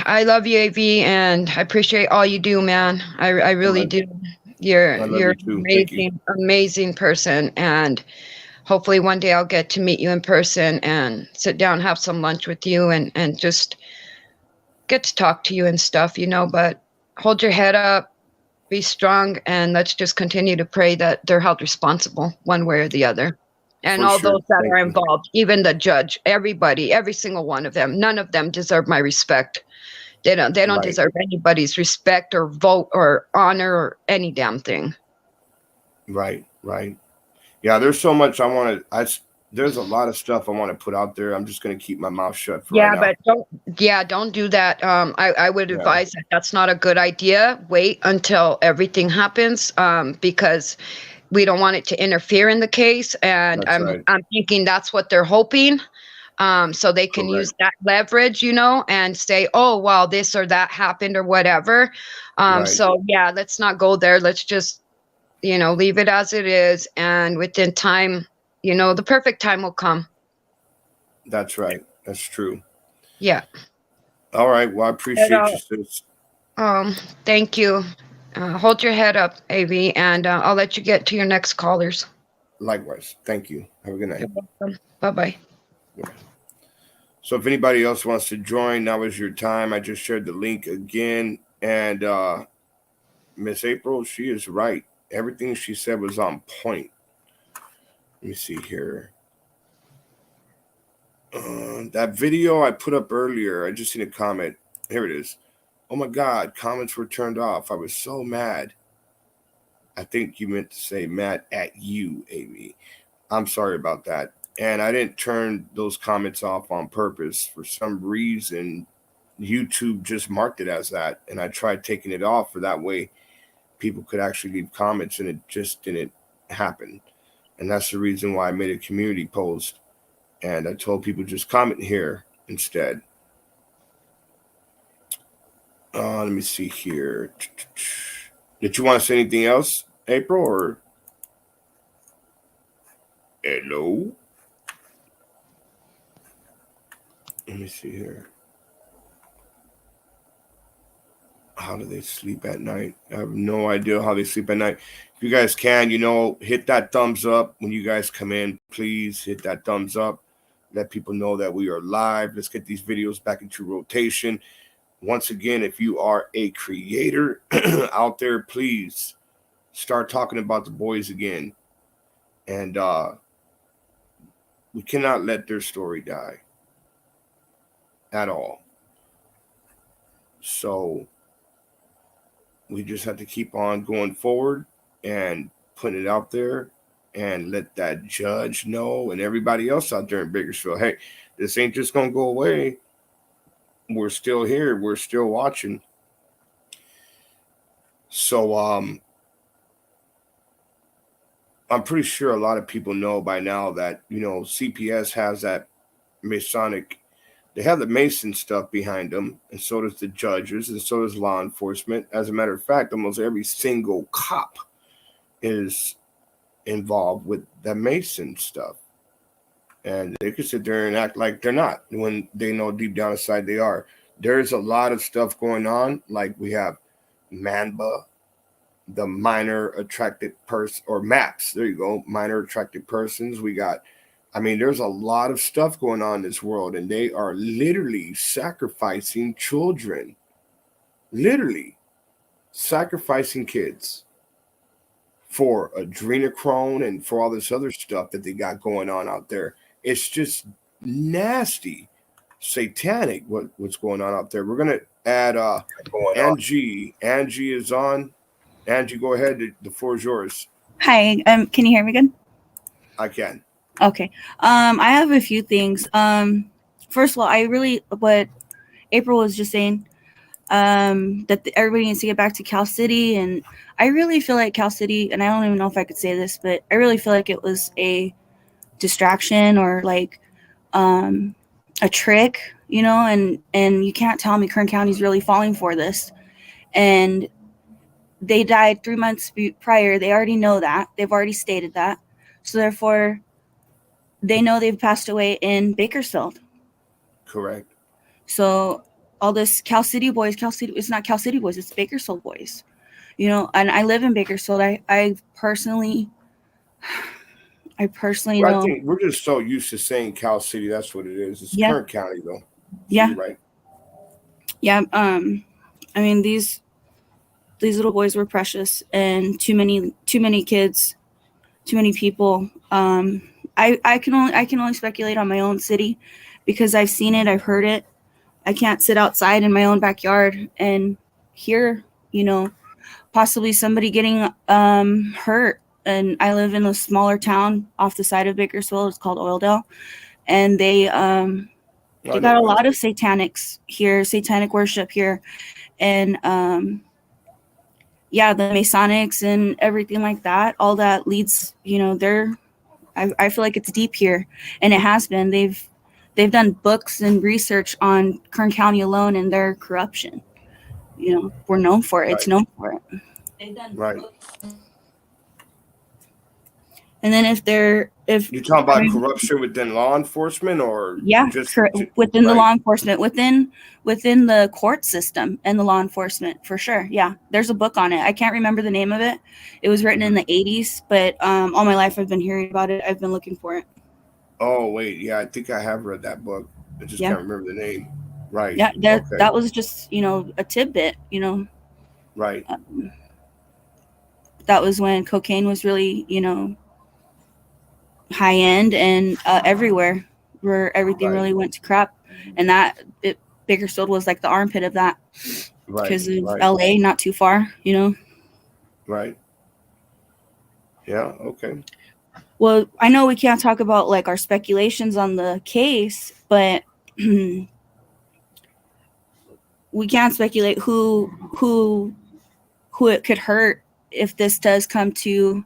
I love you, AV, and I appreciate all you do, man. I really do. You're an amazing person, and hopefully one day I'll get to meet you in person and sit down, have some lunch with you, and just get to talk to you and stuff, you know. But hold your head up, be strong, and let's just continue to pray that they're held responsible one way or the other. And all those that are involved, even the judge, everybody, every single one of them, none of them deserve my respect. They don't deserve anybody's respect or vote or honor or any damn thing. Right. Yeah, there's so much I there's a lot of stuff I want to put out there. I'm just going to keep my mouth shut for right Yeah, now. but don't do that. I would Yeah. advise that that's not a good idea. Wait until everything happens, because we don't want it to interfere in the case. And That's right. I'm thinking that's what they're hoping. So they can use that leverage, and say, oh, well, this or that happened or whatever. Right. So yeah, let's not go there. Let's just, leave it as it is. And within time, the perfect time will come. That's right. That's true. Yeah. All right. Well, I appreciate you, sis. Thank you. Hold your head up, AV, and I'll let you get to your next callers. Likewise. Thank you. Have a good night. You're welcome. Bye-bye. Yeah. So if anybody else wants to join, now is your time. I just shared the link again. And Miss April, she is right. Everything she said was on point. Let me see here. That video I put up earlier, I just seen a comment. Here it is. Oh my God, comments were turned off. I was so mad. I think you meant to say mad at you, Amy. I'm sorry about that. And I didn't turn those comments off on purpose. For some reason, YouTube just marked it as that. And I tried taking it off for that way people could actually leave comments, and it just didn't happen. And that's the reason why I made a community post. And I told people just comment here instead. Let me see here. Did you want to say anything else, April, or hello? Let me see here. How do they sleep at night? I have no idea how they sleep at night. If you guys can, hit that thumbs up when you guys come in. Please hit that thumbs up. Let people know that we are live. Let's get these videos back into rotation. Once again, if you are a creator out there, please start talking about the boys again. And we cannot let their story die at all. So we just have to keep on going forward and putting it out there and let that judge know and everybody else out there in Bakersfield, hey, this ain't just going to go away. We're still here. We're still watching. So I'm pretty sure a lot of people know by now that, CPS has that Masonic, they have the Mason stuff behind them, and so does the judges, and so does law enforcement. As a matter of fact, almost every single cop is involved with the Mason stuff. And they can sit there and act like they're not when they know deep down inside they are. There's a lot of stuff going on. Like we have MANBA, the minor attracted person, or MAPS. There you go. Minor attracted persons. We got, there's a lot of stuff going on in this world, and they are literally sacrificing children. Literally sacrificing kids for adrenochrome and for all this other stuff that they got going on out there. It's just nasty, satanic what's going on out there. We're going to add Angie. Angie is on. Angie, go ahead. The floor is yours. Hi, can you hear me good? I can. Okay. I have a few things. First of all, what April was just saying, that everybody needs to get back to Cal City, and I really feel like Cal City, and I don't even know if I could say this, but I really feel like it was a distraction or like a trick, and you can't tell me Kern County's really falling for this. And they died 3 months prior. They already know that. They've already stated that. So therefore, they know they've passed away in Bakersfield. Correct. So all this Cal City boys, it's not Cal City boys, it's Bakersfield boys. And I live in Bakersfield. I personally know. I think we're just so used to saying Cal City. That's what it is. It's Kern County, though. Yeah. You're right. Yeah. These little boys were precious, and too many kids, too many people. I can only speculate on my own city because I've seen it, I've heard it. I can't sit outside in my own backyard and hear, possibly somebody getting hurt and I live in a smaller town off the side of Bakersfield. It's called Oildale, and they got a lot of satanics here, satanic worship here, and yeah, the Masonics and everything like that. All that leads, you know, I feel like it's deep here, and it has been. They've done books and research on Kern County alone and their corruption. You know, we're known for it. It's known for it. They've done books. And then if you're talking about corruption within law enforcement, or just within the law enforcement, within the court system and the law enforcement, for sure. Yeah, there's a book on it. I can't remember the name of it. It was written in the 80s, but all my life I've been hearing about it. I've been looking for it. Oh wait, yeah, I think I have read that book. I just can't remember the name. Right. Yeah, that was just, you know, a tidbit. You know. Right. That was when cocaine was really, you know, high end and everywhere, where everything really went to crap, and Bakersfield was like the armpit of that, because of LA, not too far, you know. Right. Yeah. Okay. Well, I know we can't talk about like our speculations on the case, but we can't speculate who it could hurt if this does come to.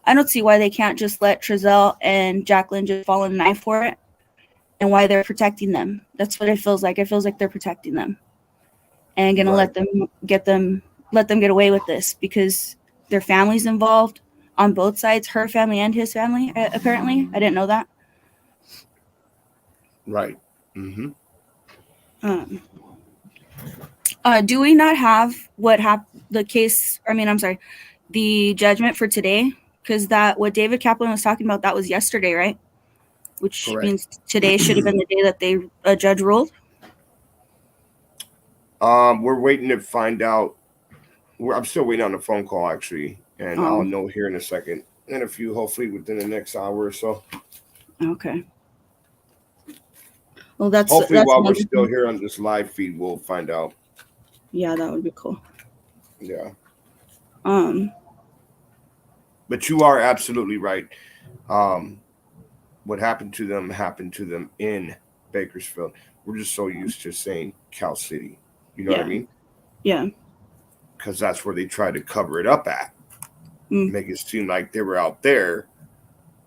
I don't see why they can't just let Trezell and Jacqueline just fall in the knife for it, and why they're protecting them. That's what it feels like. It feels like they're protecting them and gonna let them get away with this, because their family's involved on both sides, her family and his family, apparently. I didn't know that. Right. Mm-hmm. Do we not have the judgment for today? Because what David Kaplan was talking about, that was yesterday, right? Which means today should have been the day that a judge ruled. We're waiting to find out. I'm still waiting on the phone call, actually, and I'll know here in a second, and a few, hopefully within the next hour or so. Okay. Well, hopefully while we're still here on this live feed, we'll find out. Yeah, that would be cool. Yeah. But you are absolutely right. What happened to them in Bakersfield. We're just so used to saying Cal City. You know what I mean? Yeah. Because that's where they try to cover it up at. Make it seem like they were out there,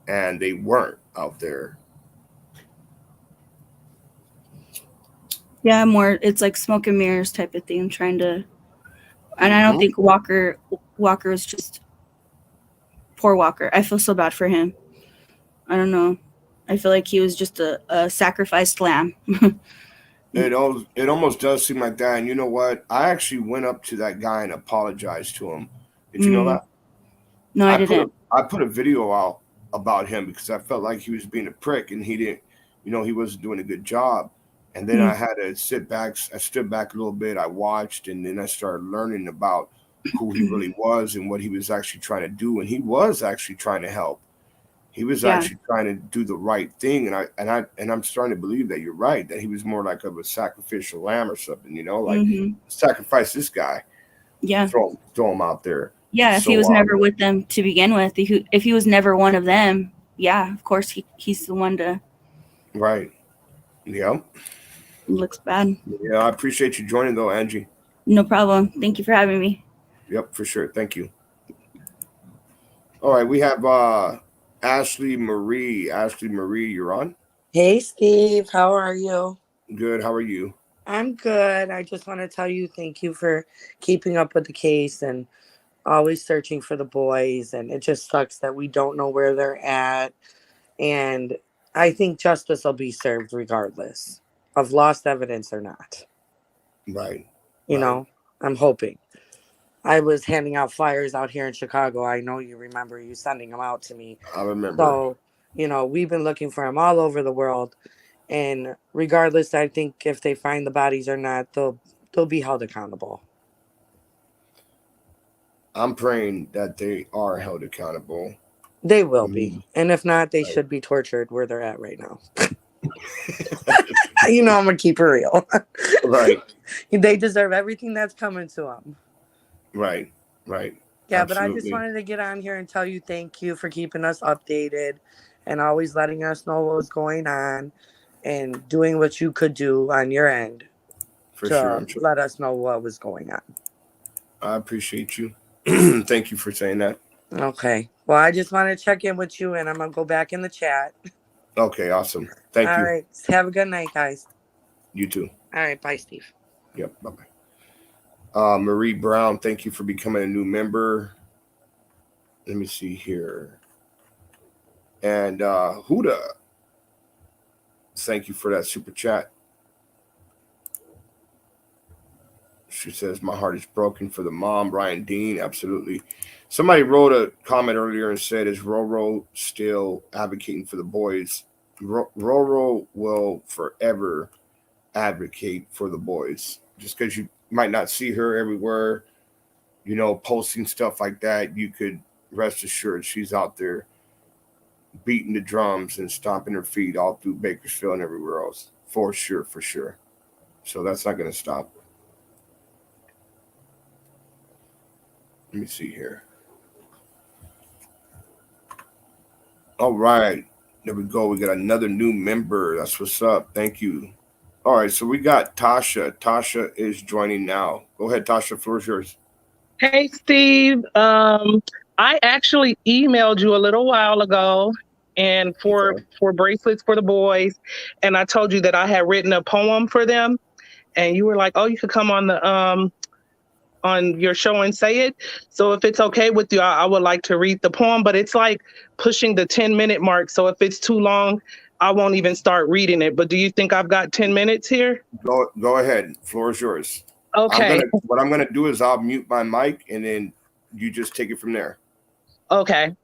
and they weren't out there. Yeah, it's like smoke and mirrors type of thing, trying to. And I don't think Walker is just poor Walker. I feel so bad for him. I don't know. I feel like he was just a sacrificed lamb. It almost does seem like that. And you know what? I actually went up to that guy and apologized to him. Did you know that? No, I didn't. I put a video out about him because I felt like he was being a prick, and he didn't, he wasn't doing a good job. And then I had to sit back. I stood back a little bit. I watched, and then I started learning about who he really was and what he was actually trying to do. And he was actually trying to help. He was actually trying to do the right thing. And I'm starting to believe that you're right, that he was more like a sacrificial lamb or something, sacrifice this guy. Yeah. Throw him out there. Yeah. If he was never with them to begin with, if he was never one of them, yeah, of course he's the one to. Right. Yeah. Looks bad. Yeah, I appreciate you joining though, Angie. No problem. Thank you for having me. Yep, for sure. Thank you. All right, we have Ashley Marie. Ashley Marie, you're on. Hey, Steve. How are you? Good. How are you? I'm good. I just want to tell you thank you for keeping up with the case and always searching for the boys. And it just sucks that we don't know where they're at. And I think justice will be served regardless of lost evidence or not. Right. You know, I'm hoping. I was handing out flyers out here in Chicago. I know you remember you sending them out to me. I remember. So, we've been looking for them all over the world. And regardless, I think if they find the bodies or not, they'll be held accountable. I'm praying that they are held accountable. They will be. And if not, they should be tortured where they're at right now. I'm going to keep it real. Right. They deserve everything that's coming to them. Right. Right. Yeah, but I just Absolutely. wanted to get on here and tell you thank you for keeping us updated and always letting us know what was going on and doing what you could do on your end For sure. to I'm sure. let us know what was going on. I appreciate you. Thank you for saying that. Okay. Well, I just want to check in with you, and I'm going to go back in the chat. Okay, awesome. Thank All you. right. Have a good night, guys. You too. All right. Bye, Steve. Yep. Bye-bye. Marie Brown, thank you for becoming a new member. Let me see here. And Huda, thank you for that super chat. She says, my heart is broken for the mom. Ryan Dean, absolutely. Somebody wrote a comment earlier and said, is Roro still advocating for the boys? Roro will forever advocate for the boys. Just because you might not see her everywhere, posting stuff like that, you could rest assured she's out there beating the drums and stomping her feet all through Bakersfield and everywhere else. For sure, for sure. So that's not going to stop. Let me see here. All right. There we go. We got another new member. That's what's up. Thank you. All right. So we got Tasha. Tasha is joining now. Go ahead, Tasha. Floor is yours. Hey, Steve. I actually emailed you a little while ago and for bracelets for the boys. And I told you that I had written a poem for them. And you were like, oh, you could come on the on your show and say it. So if it's okay with you, I would like to read the poem, but it's like pushing the 10-minute mark. So if it's too long, I won't even start reading it. But do you think I've got 10 minutes here? Go ahead. Floor is yours. Okay. What I'm gonna do is I'll mute my mic and then you just take it from there. Okay.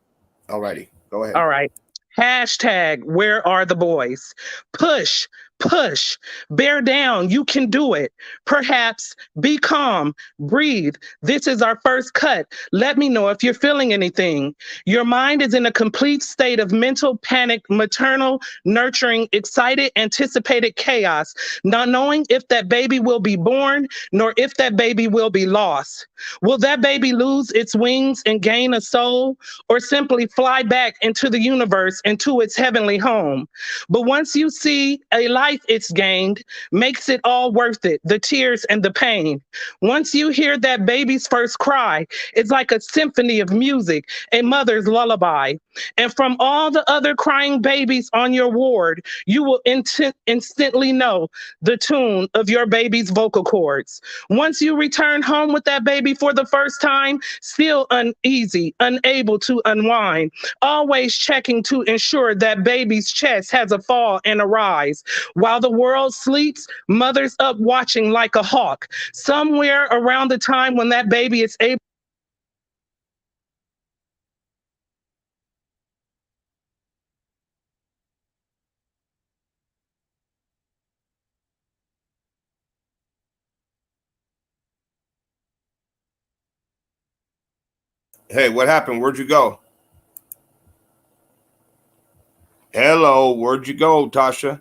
All righty. Go ahead. All right. Hashtag, where are the boys? Push, push, bear down. You can do it. Perhaps be calm, breathe. This is our first cut. Let me know if you're feeling anything. Your mind is in a complete state of mental panic, maternal, nurturing, excited, anticipated chaos, not knowing if that baby will be born, nor if that baby will be lost. Will that baby lose its wings and gain a soul, or simply fly back into the universe, into its heavenly home? But once you see a life it's gained, makes it all worth it, the tears and the pain. Once you hear that baby's first cry, it's like a symphony of music, a mother's lullaby. And from all the other crying babies on your ward, you will instantly know the tune of your baby's vocal cords. Once you return home with that baby for the first time, still uneasy, unable to unwind, always checking to ensure that baby's chest has a fall and a rise. While the world sleeps, mother's up watching like a hawk. Somewhere around the time when that baby is able. Hey, what happened? Where'd you go? Hello, where'd you go, Tasha?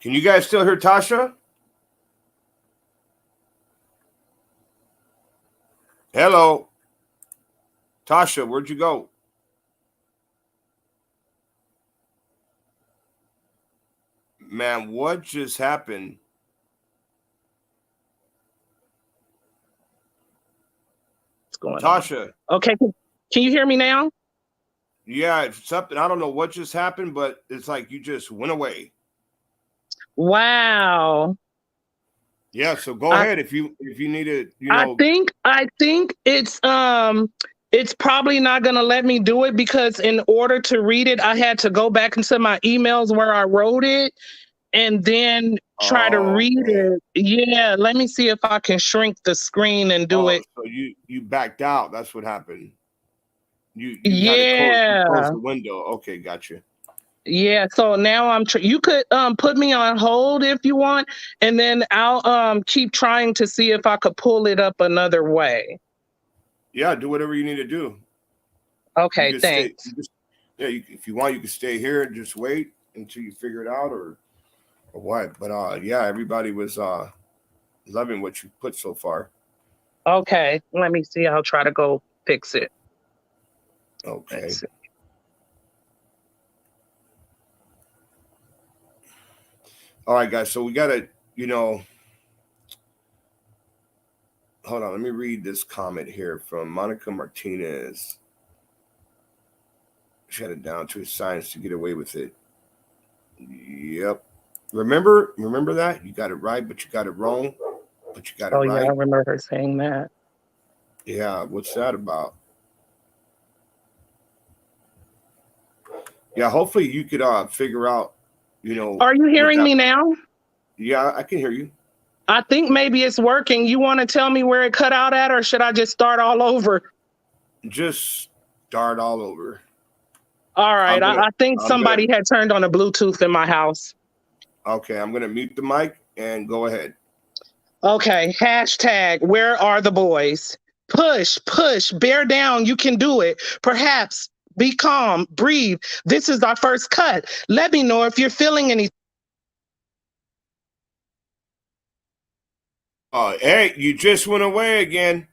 Can you guys still hear Tasha? Hello. Tasha, where'd you go? Man, what just happened? What's going Tasha. On? Okay, can you hear me now? Yeah, it's something. I don't know what just happened, but it's like you just went away. Wow. Yeah, so go ahead if you need to, I think it's probably not gonna let me do it because in order to read it, I had to go back into my emails where I wrote it and then try to read it. Yeah, let me see if I can shrink the screen and do it. So you backed out. That's what happened. You had to close the window. Okay, gotcha. Yeah, so now you could put me on hold if you want, and then I'll keep trying to see if I could pull it up another way. Yeah, do whatever you need to do. Okay, thanks. If you want, you can stay here and just wait until you figure it out or what. But yeah, everybody was loving what you put so far. Okay, let me see. I'll try to go fix it. Okay. Let's see. All right, guys. So we gotta, hold on. Let me read this comment here from Monica Martinez. Shut it down to his science to get away with it. Yep. Remember that? You got it right, but you got it wrong. But you got it Oh, right. yeah, I remember her saying that. Yeah, what's that about? Yeah, hopefully you could figure out, Are you hearing me now? Yeah, I can hear you. I think maybe it's working. You want to tell me where it cut out at, or should I just start all over? Just start all over. All right. I think somebody had turned on a Bluetooth in my house. Okay, I'm going to mute the mic and go ahead. Okay. Hashtag, where are the boys? Push, bear down. You can do it. Perhaps be calm, breathe. This is our first cut. Let me know if you're feeling anything. Hey, you just went away again.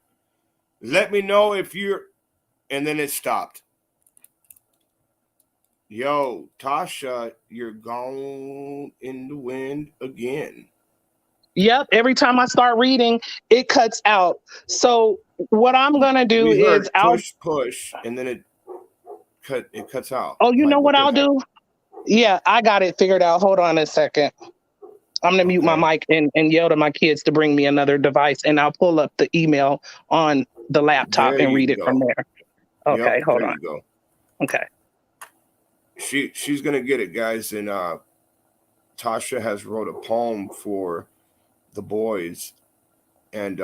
Let me know if you're, and then it stopped. Yo, Tasha, you're gone in the wind again. Yep. Every time I start reading, it cuts out. So what I'm gonna do is push, and then it cuts out. Oh, you know what I'll do? Yeah, I got it figured out. Hold on a second. I'm gonna mute my mic and yell to my kids to bring me another device, and I'll pull up the email on the laptop and read it from there. Okay, hold on. You go. Okay. She's gonna get it, guys, and Tasha has wrote a poem for the boys, and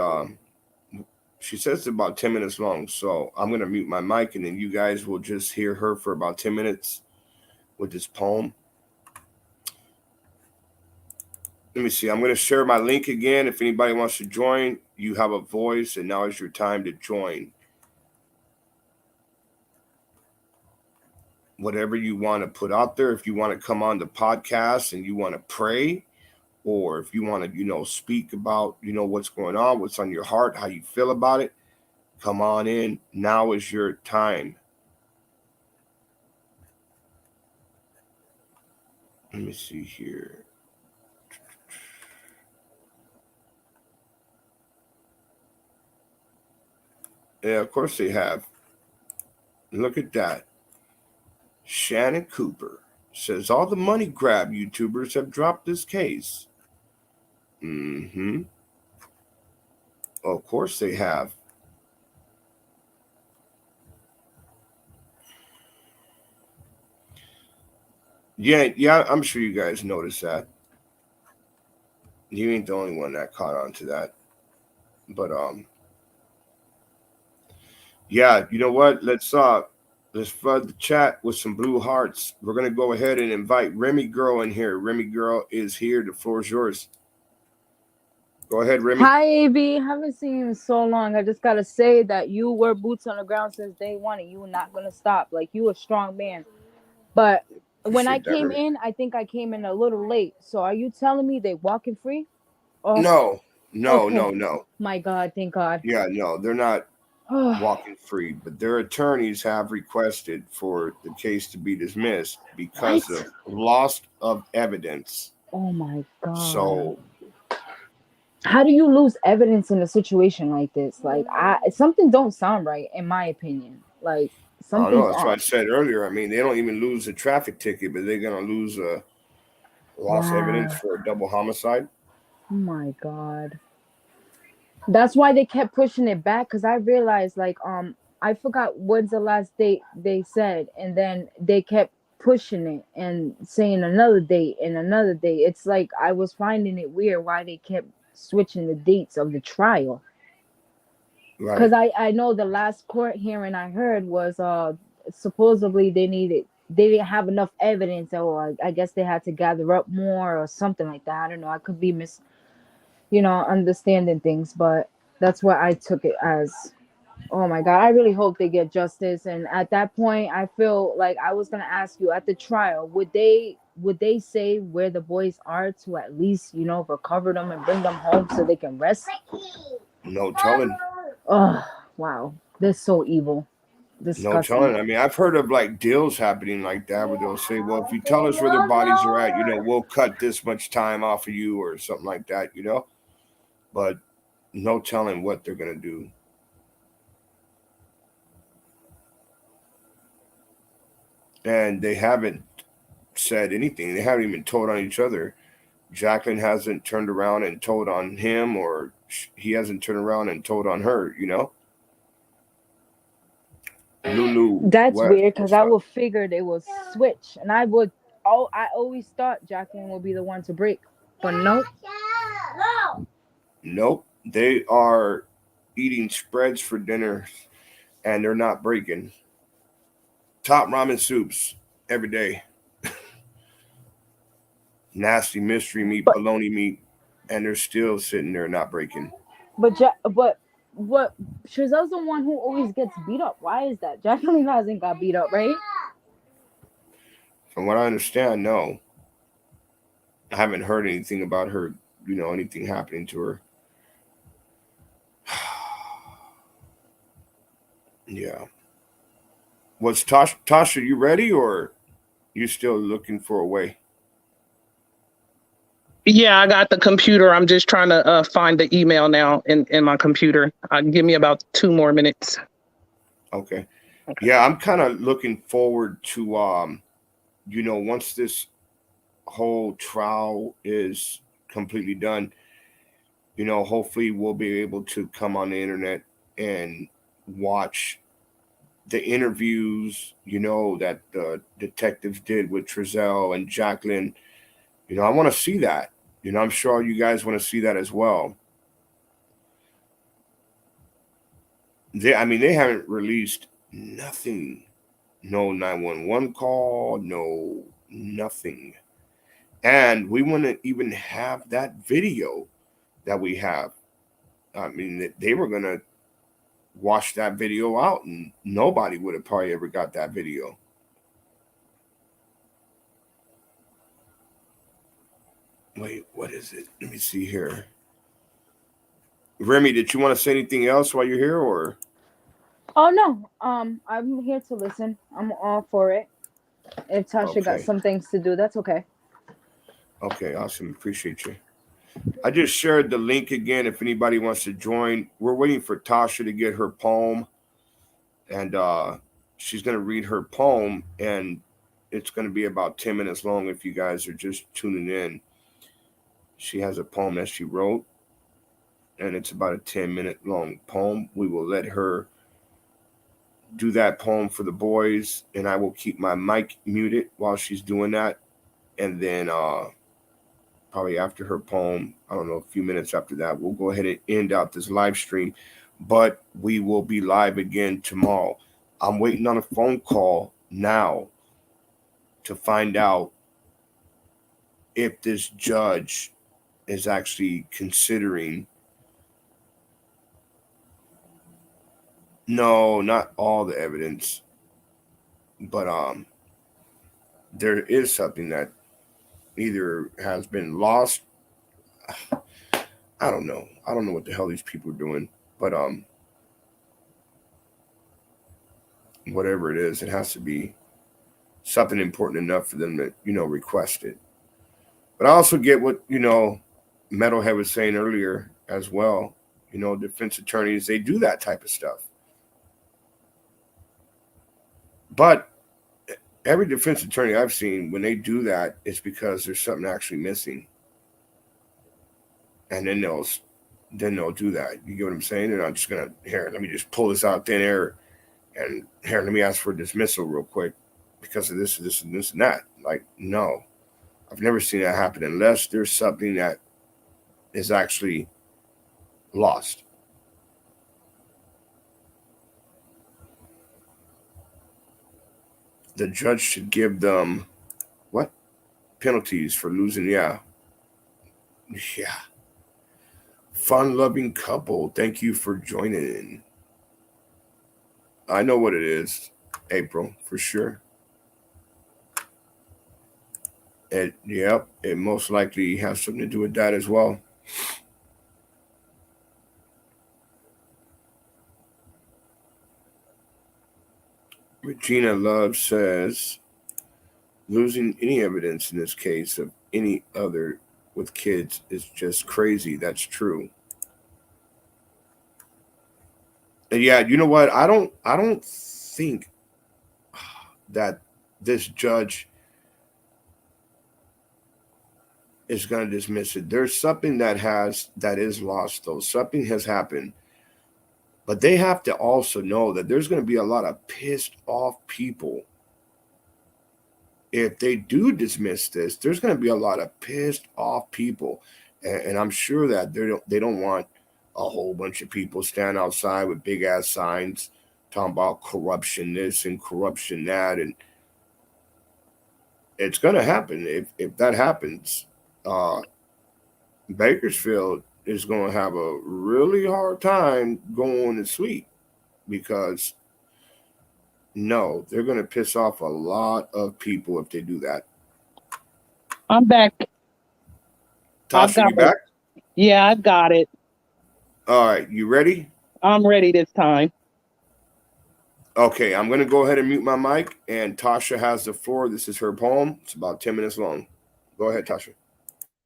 she says it's about 10 minutes long. So I'm gonna mute my mic, and then you guys will just hear her for about 10 minutes with this poem. Let me see. I'm going to share my link again. If anybody wants to join, you have a voice, and now is your time to join. Whatever you want to put out there, if you want to come on the podcast and you want to pray, or if you want to, speak about, what's going on, what's on your heart, how you feel about it, come on in. Now is your time. Let me see here. Yeah, of course they have. Look at that. Shannon Cooper says all the money grab YouTubers have dropped this case. Mm-hmm. Of course they have. Yeah, I'm sure you guys noticed that. You ain't the only one that caught on to that. But yeah, you know what? Let's flood the chat with some blue hearts. We're gonna go ahead and invite Remy Girl in here. Remy Girl is here. The floor is yours. Go ahead, Remy. Hi, AV. Haven't seen you in so long. I just gotta say that you were boots on the ground since day one, and you were not gonna stop. Like, you a strong man. But when I came in, I think I came in a little late. So are you telling me they walking free? Oh, no. My God, thank God. Yeah, no, they're not walking free, but their attorneys have requested for the case to be dismissed because of loss of evidence. Oh my God. So how do you lose evidence in a situation like this? Like, something don't sound right, in my opinion. Like, something. I know, that's what I said earlier. I mean, they don't even lose a traffic ticket, but they're gonna lose a loss of evidence for a double homicide. Oh my God. That's why they kept pushing it back, because I realized, like, I forgot when's the last date they said, and then they kept pushing it and saying another date and another date. It's like I was finding it weird why they kept switching the dates of the trial. Because I know the last court hearing I heard was supposedly they didn't have enough evidence, or I guess they had to gather up more or something like that. I don't know. I could be understanding things, but that's what I took it as. Oh my God, I really hope they get justice. And at that point, I feel like I was gonna ask you at the trial, would they say where the boys are to at least recover them and bring them home so they can rest? No telling. Oh, wow. They're so evil. No Disgusting. telling. I mean, I've heard of like deals happening like that where they'll say, well, if you tell us where their bodies are at, we'll cut this much time off of you or something like that, But no telling what they're going to do. And they haven't said anything. They haven't even told on each other. Jacqueline hasn't turned around and told on him, or he hasn't turned around and told on her, Lulu That's West. weird because I would figure they would switch, and I always thought Jacqueline would be the one to break, but nope. Nope. They are eating spreads for dinner, and they're not breaking. Top ramen soups every day. Nasty mystery meat, bologna meat, and they're still sitting there not breaking. But what? Trizel's the one who always gets beat up. Why is that? Jacqueline hasn't got beat up, right? From what I understand, no. I haven't heard anything about her, anything happening to her. Yeah. Was Tasha, you ready, or you still looking for a way? Yeah, I got the computer. I'm just trying to find the email now in my computer. Give me about 2 more minutes. Okay. Yeah, I'm kind of looking forward to, once this whole trial is completely done, hopefully we'll be able to come on the internet and watch the interviews, that the detectives did with Trizel and Jacqueline. I want to see that. I'm sure you guys want to see that as well. They haven't released nothing. No 911 call, no nothing. And we wouldn't even have that video that we have. I mean, they were going to wash that video out, and nobody would have probably ever got that video. Wait, what is it? Let me see here. Remy, did you want to say anything else while you're here, or? Oh no. I'm here to listen. I'm all for it. If Tasha got some things to do, that's okay. Okay, awesome. Appreciate you. I just shared the link again if anybody wants to join. We're waiting for Tasha to get her poem, and she's going to read her poem, and it's going to be about 10 minutes long if you guys are just tuning in. She has a poem that she wrote, and it's about a 10-minute long poem. We will let her do that poem for the boys, and I will keep my mic muted while she's doing that. And then probably after her poem, I don't know, a few minutes after that, we'll go ahead and end out this live stream. But we will be live again tomorrow. I'm waiting on a phone call now to find out if this judge is actually considering. No, not all the evidence, but there is something that either has been lost. I don't know. I don't know what the hell these people are doing, but whatever it is, it has to be something important enough for them to, request it. But I also get what, Metalhead was saying earlier as well. Defense attorneys, they do that type of stuff. But every defense attorney I've seen, when they do that, it's because there's something actually missing. And then they'll do that. You get what I'm saying? They're not just going to, here, let me just pull this out thin air, and here, let me ask for dismissal real quick because of this and that. Like, no. I've never seen that happen unless there's something that is actually lost. The judge should give them what? Penalties for losing. Yeah. Fun-loving couple. Thank you for joining. I know what it is, April, for sure. It most likely has something to do with that as well. Regina Love says, losing any evidence in this case of any other with kids is just crazy. That's true. And yeah, you know what? I don't think that this judge is going to dismiss it. There's something that is lost though. Something has happened. But they have to also know that there's going to be a lot of pissed off people. If they do dismiss this, there's going to be a lot of pissed off people. And I'm sure that they don't want a whole bunch of people stand outside with big ass signs talking about corruption this and corruption that. And it's going to happen. If that happens, Bakersfield is going to have a really hard time going to sleep, because no, they're going to piss off a lot of people if they do that. I'm back. Tasha, you back? Yeah, I've got it. All right, you ready? I'm ready this time. Okay, I'm going to go ahead and mute my mic, and Tasha has the floor. This is her poem. It's about 10 minutes long. Go ahead, Tasha.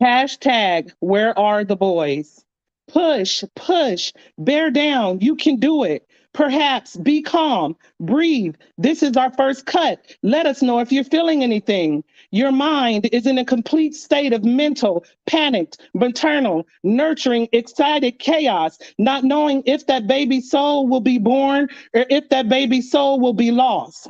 Hashtag, where are the boys? Push, push, bear down. You can do it. Perhaps be calm, breathe. This is our first cut. Let us know if you're feeling anything. Your mind is in a complete state of mental, panicked, maternal, nurturing, excited chaos, not knowing if that baby soul will be born or if that baby soul will be lost.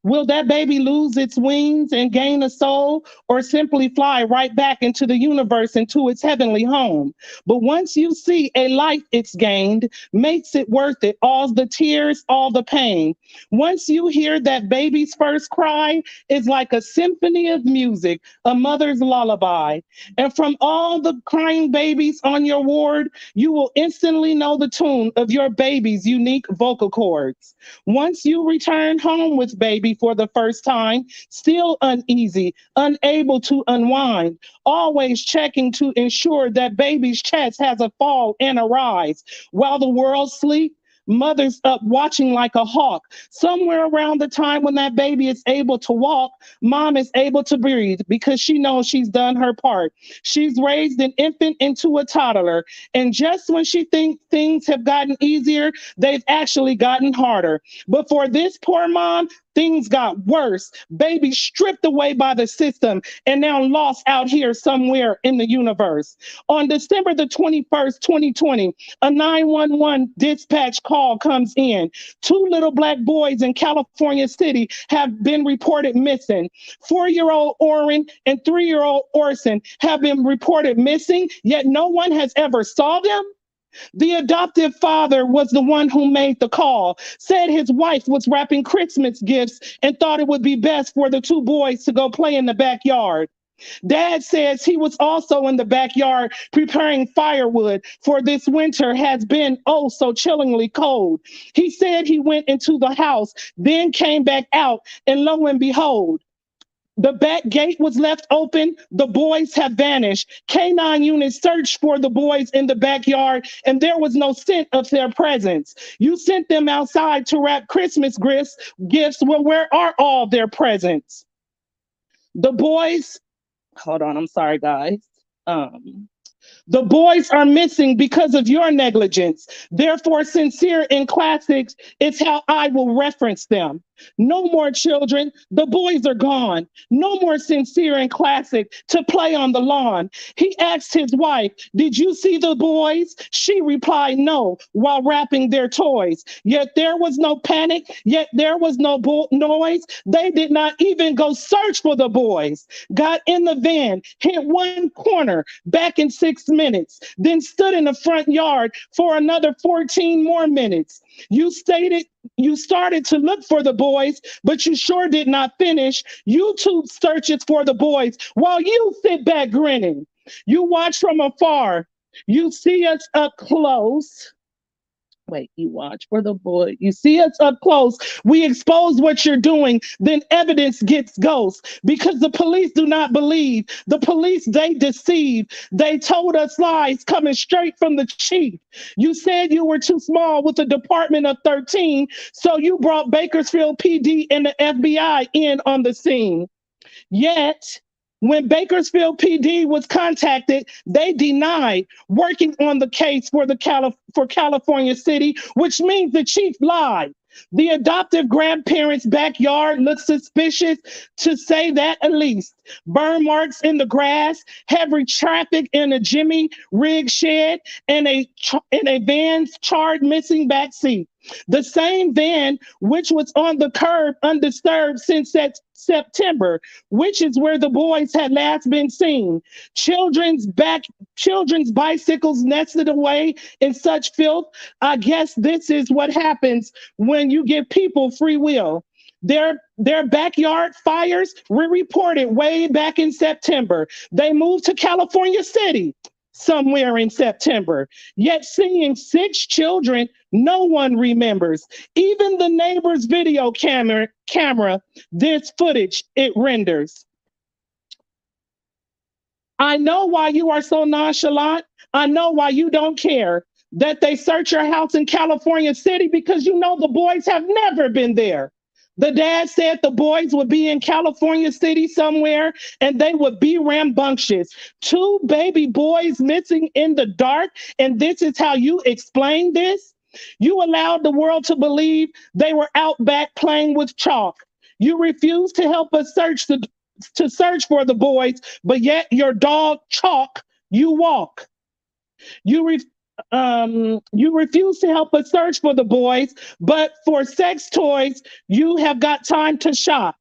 Will that baby lose its wings and gain a soul, or simply fly right back into the universe, into its heavenly home? But once you see a life it's gained, makes it worth it, all the tears, all the pain. Once you hear that baby's first cry, it's like a symphony of music, a mother's lullaby. And from all the crying babies on your ward, you will instantly know the tune of your baby's unique vocal cords. Once you return home with baby for the first time, still uneasy, unable to unwind, always checking to ensure that baby's chest has a fall and a rise. While the world sleeps, mother's up watching like a hawk. Somewhere around the time when that baby is able to walk, mom is able to breathe because she knows she's done her part. She's raised an infant into a toddler. And just when she thinks things have gotten easier, they've actually gotten harder. But for this poor mom, things got worse. Baby stripped away by the system and now lost out here somewhere in the universe. On December the 21st, 2020, a 911 dispatch call comes in. 2 little black boys in California City have been reported missing. 4-year-old Oren and 3-year-old Orson have been reported missing, yet no one has ever saw them. The adoptive father was the one who made the call, said his wife was wrapping Christmas gifts and thought it would be best for the 2 boys to go play in the backyard. Dad says he was also in the backyard preparing firewood, for this winter has been oh so chillingly cold. He said he went into the house, then came back out, and lo and behold, the back gate was left open. The boys have vanished. K9 units searched for the boys in the backyard, and there was no scent of their presence. You sent them outside to wrap Christmas gifts. Well, where are all their presents? The boys, hold on, I'm sorry, guys. The boys are missing because of your negligence. Therefore, sincere in classics, it's how I will reference them. No more children. The boys are gone. No more sincere and classic to play on the lawn. He asked his wife, did you see the boys? She replied, no, while wrapping their toys. Yet there was no panic. Yet there was no noise. They did not even go search for the boys. Got in the van, hit one corner, back in 6 minutes, then stood in the front yard for another 14 more minutes. You started to look for the boys, but you sure did not finish. YouTube searches for the boys while you sit back grinning. You watch from afar. You see us up close. Wait, you watch for the boy. You see us up close. We expose what you're doing. Then evidence gets ghost because the police do not believe. The police, they deceive. They told us lies coming straight from the chief. You said you were too small with a department of 13, so you brought Bakersfield PD and the FBI in on the scene. Yet, when Bakersfield PD was contacted, they denied working on the case for California City, which means the chief lied. The adoptive grandparents' backyard looks suspicious, to say that at least. Burn marks in the grass, heavy traffic in a Jimmy rig shed, and a van's charred missing backseat. The same van which was on the curb undisturbed since September, which is where the boys had last been seen. Children's bicycles nested away in such filth. I guess this is what happens when you give people free will. Their backyard fires were reported way back in September. They moved to California City somewhere in September. Yet seeing 6 children, no one remembers. Even the neighbor's video camera, this footage it renders. I know why you are so nonchalant. I know why you don't care that they search your house in California City, because you know the boys have never been there. The dad said the boys would be in California City somewhere and they would be rambunctious. 2 baby boys missing in the dark, and this is how you explain this? You allowed the world to believe they were out back playing with chalk. You refused to help us search for the boys, but yet your dog Chalk, you walk. You refuse to help us search for the boys, but for sex toys, you have got time to shop.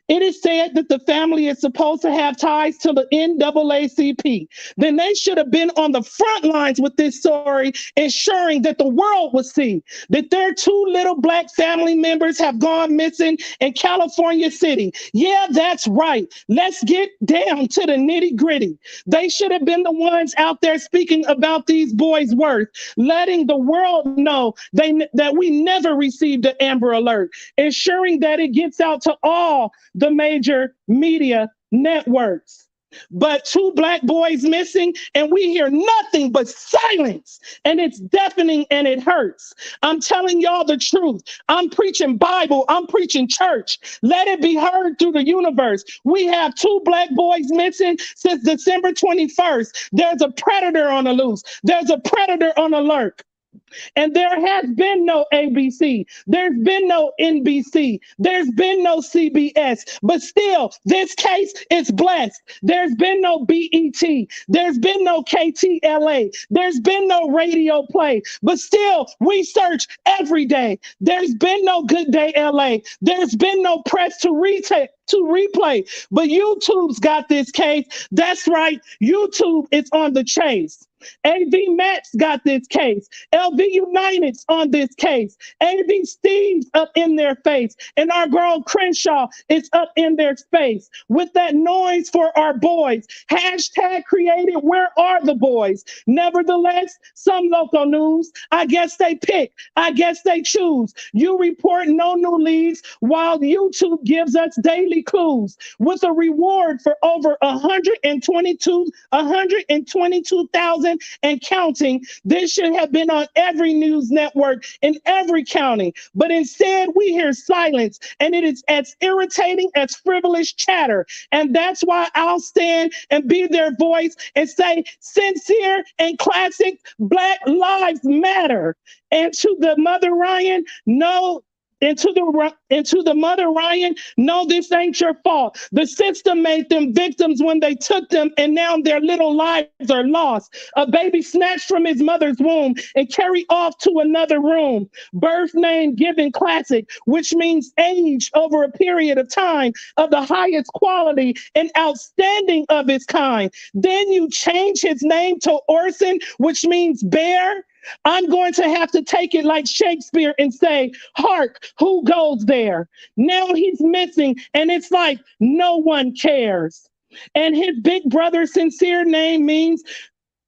It is said that the family is supposed to have ties to the NAACP. Then they should have been on the front lines with this story, ensuring that the world would see that their 2 little Black family members have gone missing in California City. Yeah, that's right. Let's get down to the nitty gritty. They should have been the ones out there speaking about these boys' worth, letting the world know that we never received an Amber Alert, ensuring that it gets out to all the major media networks. But 2 Black boys missing, and we hear nothing but silence, and it's deafening and it hurts. I'm telling y'all the truth. I'm preaching Bible. I'm preaching church. Let it be heard through the universe. We have 2 Black boys missing since December 21st. There's a predator on the loose. There's a predator on alert. And there has been no ABC. There's been no NBC. There's been no CBS. But still, this case is blessed. There's been no BET. There's been no KTLA. There's been no radio play. But still, we search every day. There's been no Good Day LA. There's been no press to replay. But YouTube's got this case. That's right. YouTube is on the chase. AV.WATCHMEN's got this case. LV United's on this case. AV Steve's up in their face. And our girl Crenshaw is up in their space. With that noise for our boys. Hashtag created, where are the boys? Nevertheless, some local news, I guess they pick. I guess they choose. You report no new leads while YouTube gives us daily clues. With a reward for over 122,000 and counting. This should have been on every news network in every county, but instead we hear silence, and it is as irritating as frivolous chatter. And that's why I'll stand and be their voice and say sincere and classic Black Lives Matter. And to the mother Ryan, no. And to the mother Ryan, no, this ain't your fault. The system made them victims when they took them, and now their little lives are lost. A baby snatched from his mother's womb and carried off to another room. Birth name given classic, which means age over a period of time of the highest quality and outstanding of its kind. Then you change his name to Orson, which means bear. I'm going to have to take it like Shakespeare and say, hark, who goes there? Now he's missing, and it's like no one cares. And his big brother sincere name means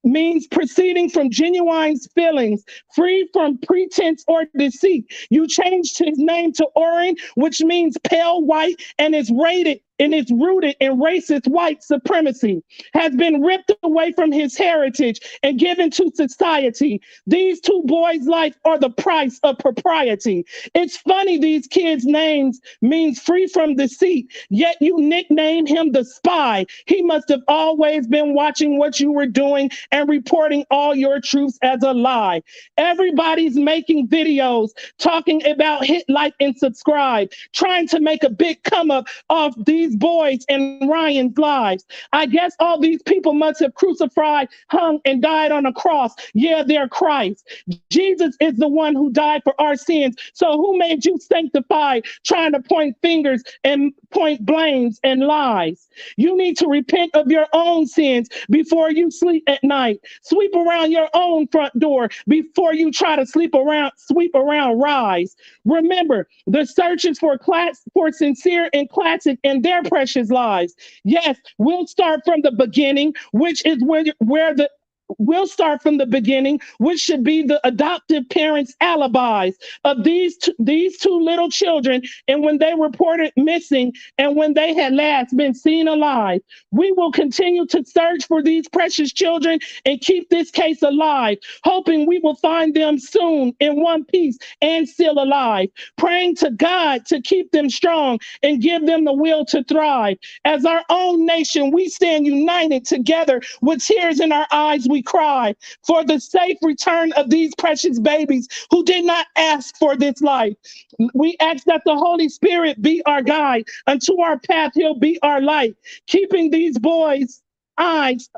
means proceeding from genuine feelings, free from pretense or deceit. You changed his name to Oren, which means pale white, and is rooted in racist white supremacy, has been ripped away from his heritage and given to society. These two boys' life are the price of propriety. It's funny these kids' names means free from deceit, yet you nickname him the spy. He must have always been watching what you were doing and reporting all your truths as a lie. Everybody's making videos talking about hit, like, and subscribe, trying to make a big come up off these boys and Ryan's lives. I guess all these people must have crucified, hung, and died on a cross. Yeah, they're Christ. Jesus is the one who died for our sins. So who made you sanctified, trying to point fingers and point blames and lies? You need to repent of your own sins before you sleep at night. Sweep around your own front door before you try to sweep around rise. Remember, the search is for sincere and classic in their precious lives. Yes, we'll start from the beginning, which is we'll start from the beginning, which should be the adoptive parents' alibis of these two little children, and when they reported missing and when they had last been seen alive. We will continue to search for these precious children and keep this case alive, hoping we will find them soon in one piece and still alive, praying to God to keep them strong and give them the will to thrive. As our own nation, we stand united together with tears in our eyes. We cry for the safe return of these precious babies who did not ask for this life. We ask that the Holy Spirit be our guide. Unto our path, he'll be our light, keeping these boys' lives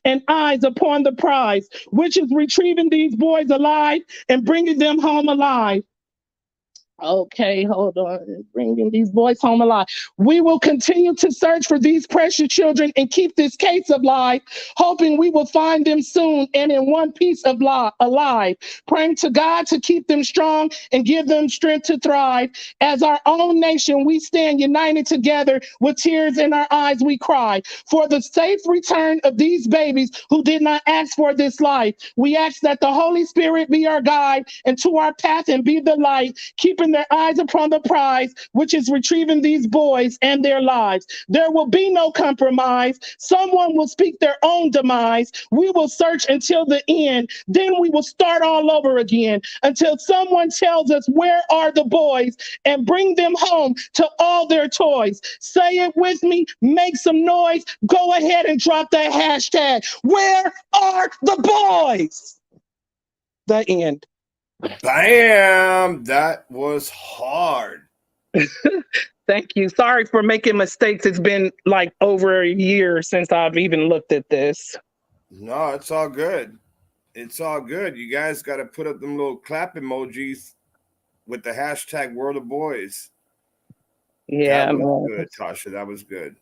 and eyes upon the prize, which is retrieving these boys alive and bringing them home alive. Okay, hold on. Bringing these boys home alive. We will continue to search for these precious children and keep this case alive, hoping we will find them soon and in one piece of alive, praying to God to keep them strong and give them strength to thrive. As our own nation, we stand united together with tears in our eyes. We cry for the safe return of these babies who did not ask for this life. We ask that the Holy Spirit be our guide and to our path and be the light, keeping their eyes upon the prize, which is retrieving these boys and their lives. There will be no compromise. Someone will speak their own demise. We will search until the end. Then we will start all over again until someone tells us where are the boys and bring them home to all their toys. Say it with me, make some noise. Go ahead and drop that hashtag. Where are the boys? The end. Bam! That was hard. Thank you. Sorry for making mistakes. It's been like over a year since I've even looked at this. No, it's all good. It's all good. You guys got to put up them little clap emojis with the hashtag World of Boys. Yeah, that was good, Tasha. That was good.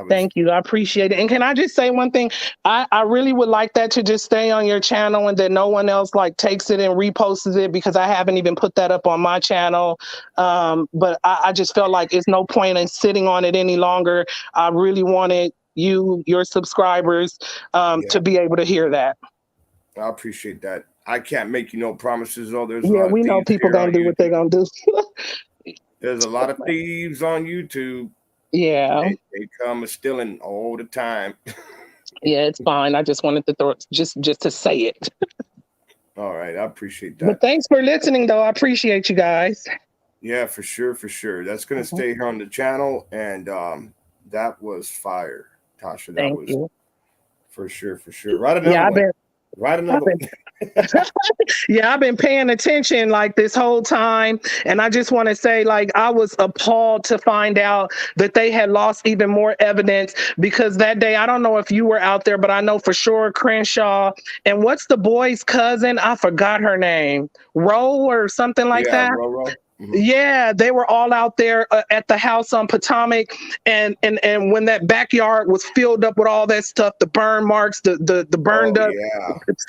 Thank you. I appreciate it. And can I just say one thing? I really would like that to just stay on your channel and that no one else like takes it and reposts it, because I haven't even put that up on my channel. But I just felt like it's no point in sitting on it any longer. I really wanted your subscribers to be able to hear that. I appreciate that. I can't make you no promises, though. There's we know people gonna do what they're gonna do. There's a lot of thieves on YouTube. Yeah, they come stealing all the time. Yeah, it's fine. I just wanted to throw just to say it. All right, I appreciate that. But thanks for listening, though. I appreciate you guys. Yeah, for sure. That's gonna stay here on the channel, and that was fire, Tasha. That was you. For sure. Right another one. Right another one. Yeah, I've been paying attention like this whole time. And I just want to say, like, I was appalled to find out that they had lost even more evidence, because that day, I don't know if you were out there, but I know for sure Crenshaw and what's the boy's cousin? I forgot her name. Ro or something like that. Ro. Yeah, they were all out there at the house on Potomac, and when that backyard was filled up with all that stuff, the burn marks, the burned up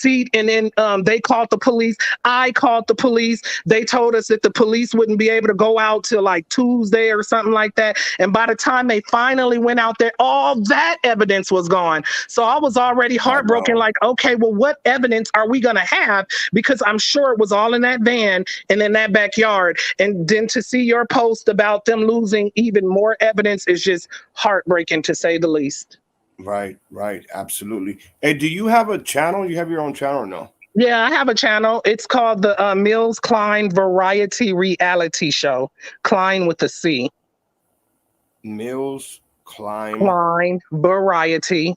seat, and then they called the police. I called the police. They told us that the police wouldn't be able to go out till like Tuesday or something like that. And by the time they finally went out there, all that evidence was gone. So I was already heartbroken. Like, okay, well, what evidence are we gonna have? Because I'm sure it was all in that van and in that backyard. And then to see your post about them losing even more evidence is just heartbreaking, to say the least. Right, absolutely. Hey, do you have a channel? You have your own channel or no? Yeah, I have a channel. It's called the Mills Klein Variety Reality Show. Klein with a C. Mills Klein Variety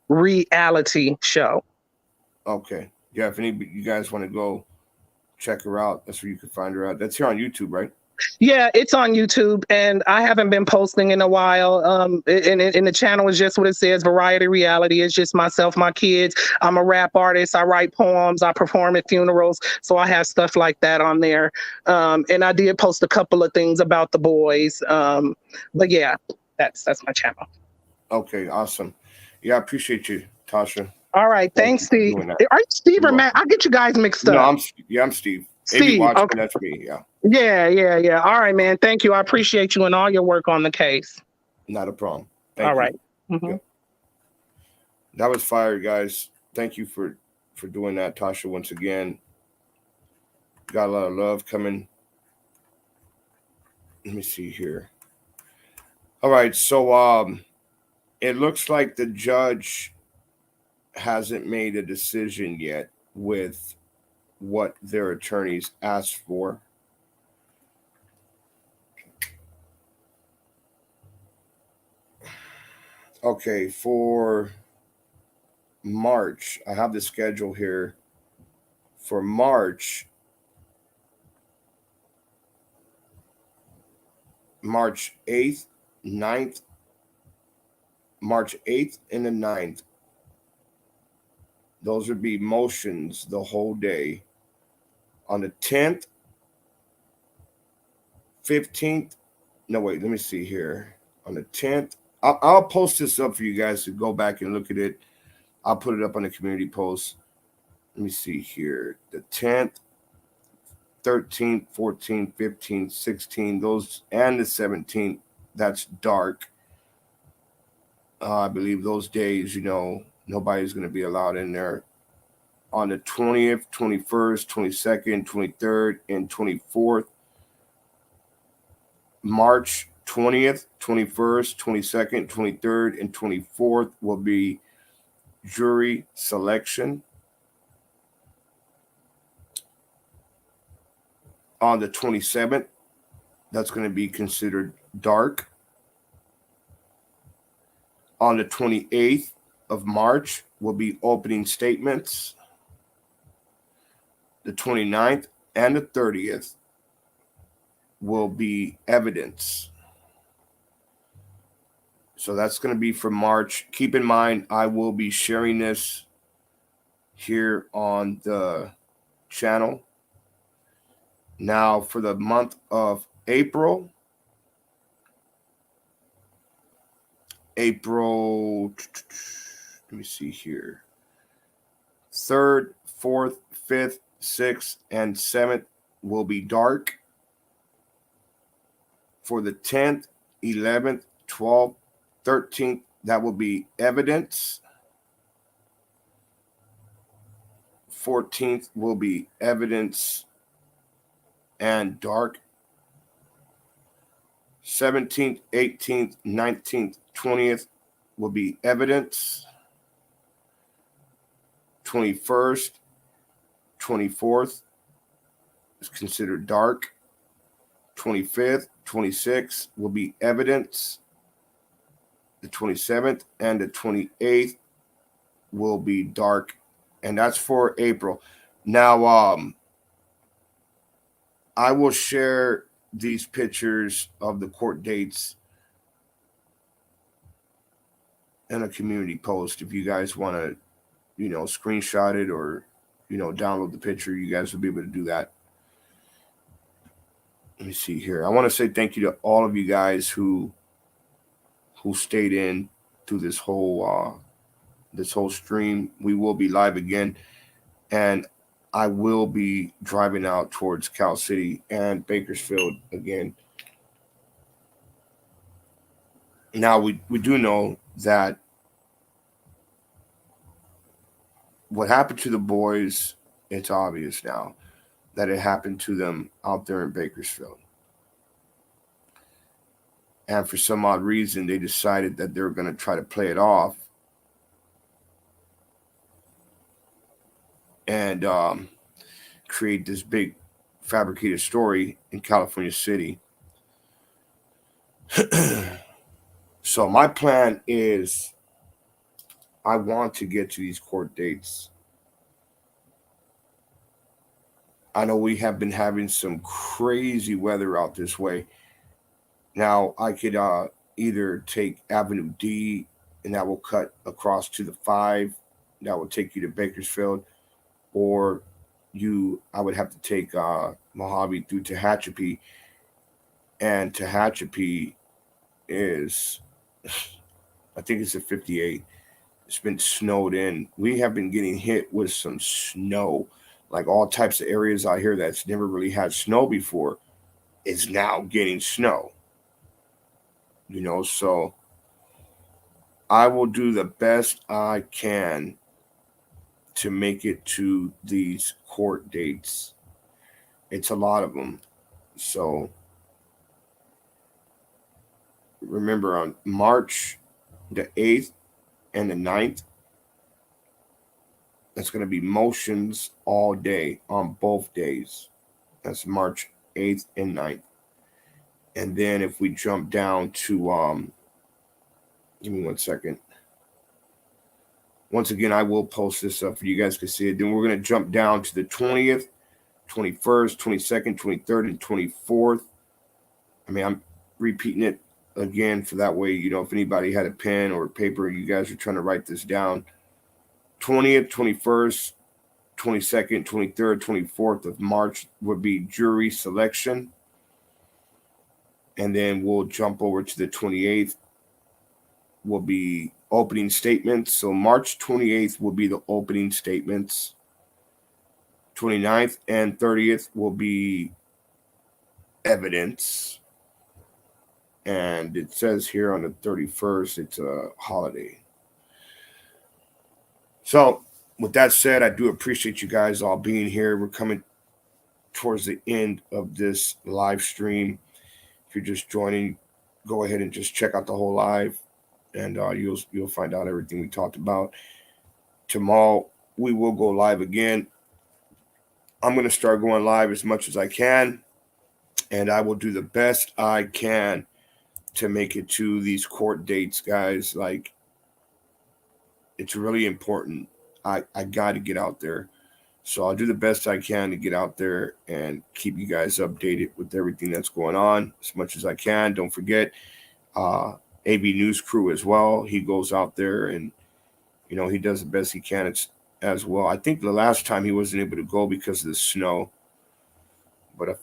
Reality Show. Okay. Yeah, if any you guys want to go check her out, that's where you can find her at. That's here on YouTube, right? Yeah, it's on YouTube, and I haven't been posting in a while. And the channel is just what it says, Variety Reality. It's just myself, my kids. I'm a rap artist. I write poems. I perform at funerals. So I have stuff like that on there. And I did post a couple of things about the boys. But yeah, that's my channel. Okay, awesome. Yeah, I appreciate you, Tasha. All right, thanks, Steve. Are you Steve or Matt? I get you guys mixed up. No, I'm Steve. Steve, AV.WATCHMEN, okay. That's me, yeah. Yeah. All right, man. Thank you. I appreciate you and all your work on the case. Not a problem. All right. Yeah. That was fire, guys. Thank you for doing that, Tasha, once again. Got a lot of love coming. Let me see here. All right, so it looks like the judge hasn't made a decision yet with what their attorneys asked for. Okay, for March, I have the schedule here. For March 8th, 9th, March 8th and the 9th. Those would be motions the whole day. On the 10th, 15th, no, wait, let me see here. On the 10th, I'll post this up for you guys to go back and look at it. I'll put it up on the community post. Let me see here. The 10th, 13th, 14th, 15th, 16th, those, and the 17th, that's dark. I believe those days, nobody's going to be allowed in there. On the 20th, 21st, 22nd, 23rd, and 24th, March 20th, 21st, 22nd, 23rd, and 24th will be jury selection. On the 27th, that's going to be considered dark. On the 28th of March will be opening statements. The 29th and the 30th will be evidence. So that's going to be for March. Keep in mind, I will be sharing this here on the channel. Now, for the month of April, let me see here. 3rd, 4th, 5th, 6th, and 7th will be dark. For the 10th, 11th, 12th, 13th, that will be evidence. 14th will be evidence and dark. 17th, 18th, 19th, 20th will be evidence. 21st, 24th is considered dark. 25th, 26th will be evidence. The 27th and the 28th will be dark. And that's for April. Now, I will share these pictures of the court dates in a community post. If you guys want to, screenshot it or, download the picture, you guys will be able to do that. me see here. I want to say thank you to all of you guys who stayed in through this whole stream. We will be live again, and I will be driving out towards Cal City and Bakersfield again. Now we do know that what happened to the boys, it's obvious now that it happened to them out there in Bakersfield. And for some odd reason, they decided that they were going to try to play it off and create this big fabricated story in California City. So my plan is I want to get to these court dates. I know we have been having some crazy weather out this way. Now, I could either take Avenue D, and that will cut across to the 5. That will take you to Bakersfield. Or I would have to take Mojave through Tehachapi. And Tehachapi is, I think it's a 58. It's been snowed in. We have been getting hit with some snow. Like all types of areas out here that's never really had snow before is now getting snow. So I will do the best I can to make it to these court dates. It's a lot of them. So remember, on March the 8th and the 9th, that's going to be motions all day on both days. That's March 8th and 9th. And then if we jump down to, give me 1 second. Once again, I will post this up for you guys to see it. Then we're going to jump down to the 20th, 21st, 22nd, 23rd, and 24th. I mean, I'm repeating it again for that way, if anybody had a pen or paper, you guys are trying to write this down. 20th, 21st, 22nd, 23rd, 24th of March would be jury selection. And then we'll jump over to the 28th, will be opening statements. So March 28th will be the opening statements. 29th and 30th will be evidence. And it says here on the 31st, it's a holiday. So with that said, I do appreciate you guys all being here. We're coming towards the end of this live stream. If you're just joining, go ahead and just check out the whole live, and you'll find out everything we talked about. Tomorrow we will go live again. I'm going to start going live as much as I can, and I will do the best I can to make it to these court dates, guys. Like, it's really important. I got to get out there. So I'll do the best I can to get out there and keep you guys updated with everything that's going on as much as I can. Don't forget AV News Crew as well. He goes out there and, he does the best he can as well. I think the last time he wasn't able to go because of the snow. But if,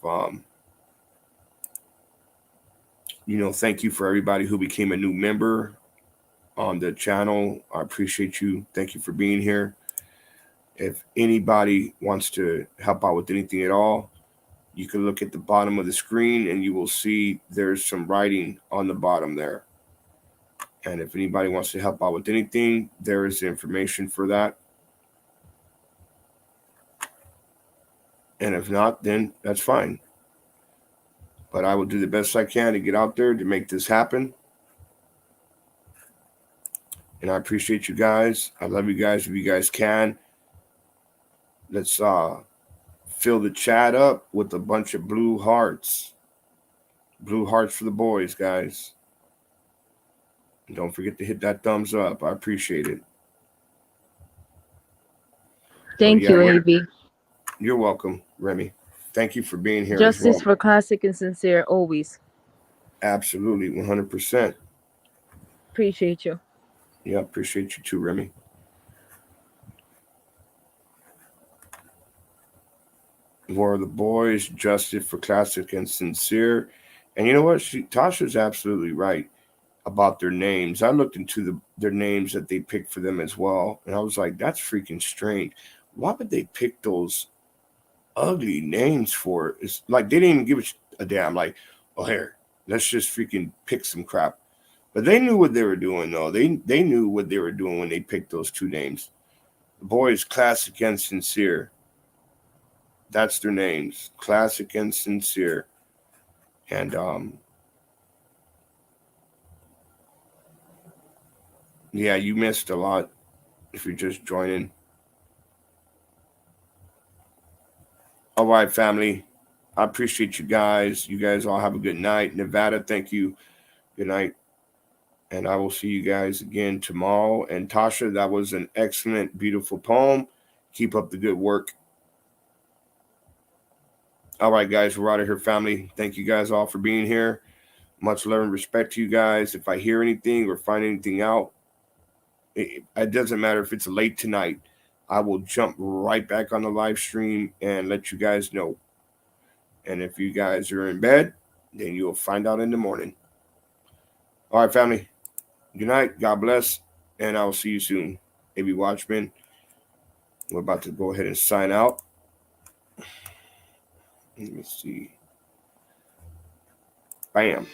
thank you for everybody who became a new member on the channel. I appreciate you. Thank you for being here. If anybody wants to help out with anything at all, you can look at the bottom of the screen and you will see there's some writing on the bottom there. And if anybody wants to help out with anything, there is the information for that. And if not, then that's fine. But I will do the best I can to get out there to make this happen. And I appreciate you guys. I love you guys. If you guys can, let's fill the chat up with a bunch of blue hearts. Blue hearts for the boys, guys. And don't forget to hit that thumbs up. I appreciate it. Thank you, AB. You're welcome, Remy. Thank you for being here. Justice for classic and sincere, always. Absolutely, 100%. Appreciate you. Yeah, appreciate you too, Remy. were the boys adjusted for classic and sincere? And you know what? Tasha's absolutely right about their names. I looked into their names that they picked for them as well, and I was like, that's freaking strange. Why would they pick those ugly names for it? It's like they didn't even give a damn. Like, oh, here, let's just freaking pick some crap. But they knew what they were doing, though. They knew what they were doing when they picked those two names. The boys, classic and sincere. That's their names, classic and sincere. And yeah, you missed a lot if you're just joining. All right, family. I appreciate you guys. You guys all have a good night. Nevada, thank you. Good night. And I will see you guys again tomorrow. And Tasha, that was an excellent, beautiful poem. Keep up the good work. All right, guys, we're out of here, family. Thank you guys all for being here. Much love and respect to you guys. If I hear anything or find anything out, it doesn't matter if it's late tonight. I will jump right back on the live stream and let you guys know. And if you guys are in bed, then you'll find out in the morning. All right, family. Good night. God bless. And I will see you soon. AV.WATCHMEN. We're about to go ahead and sign out. Let me see. Bam.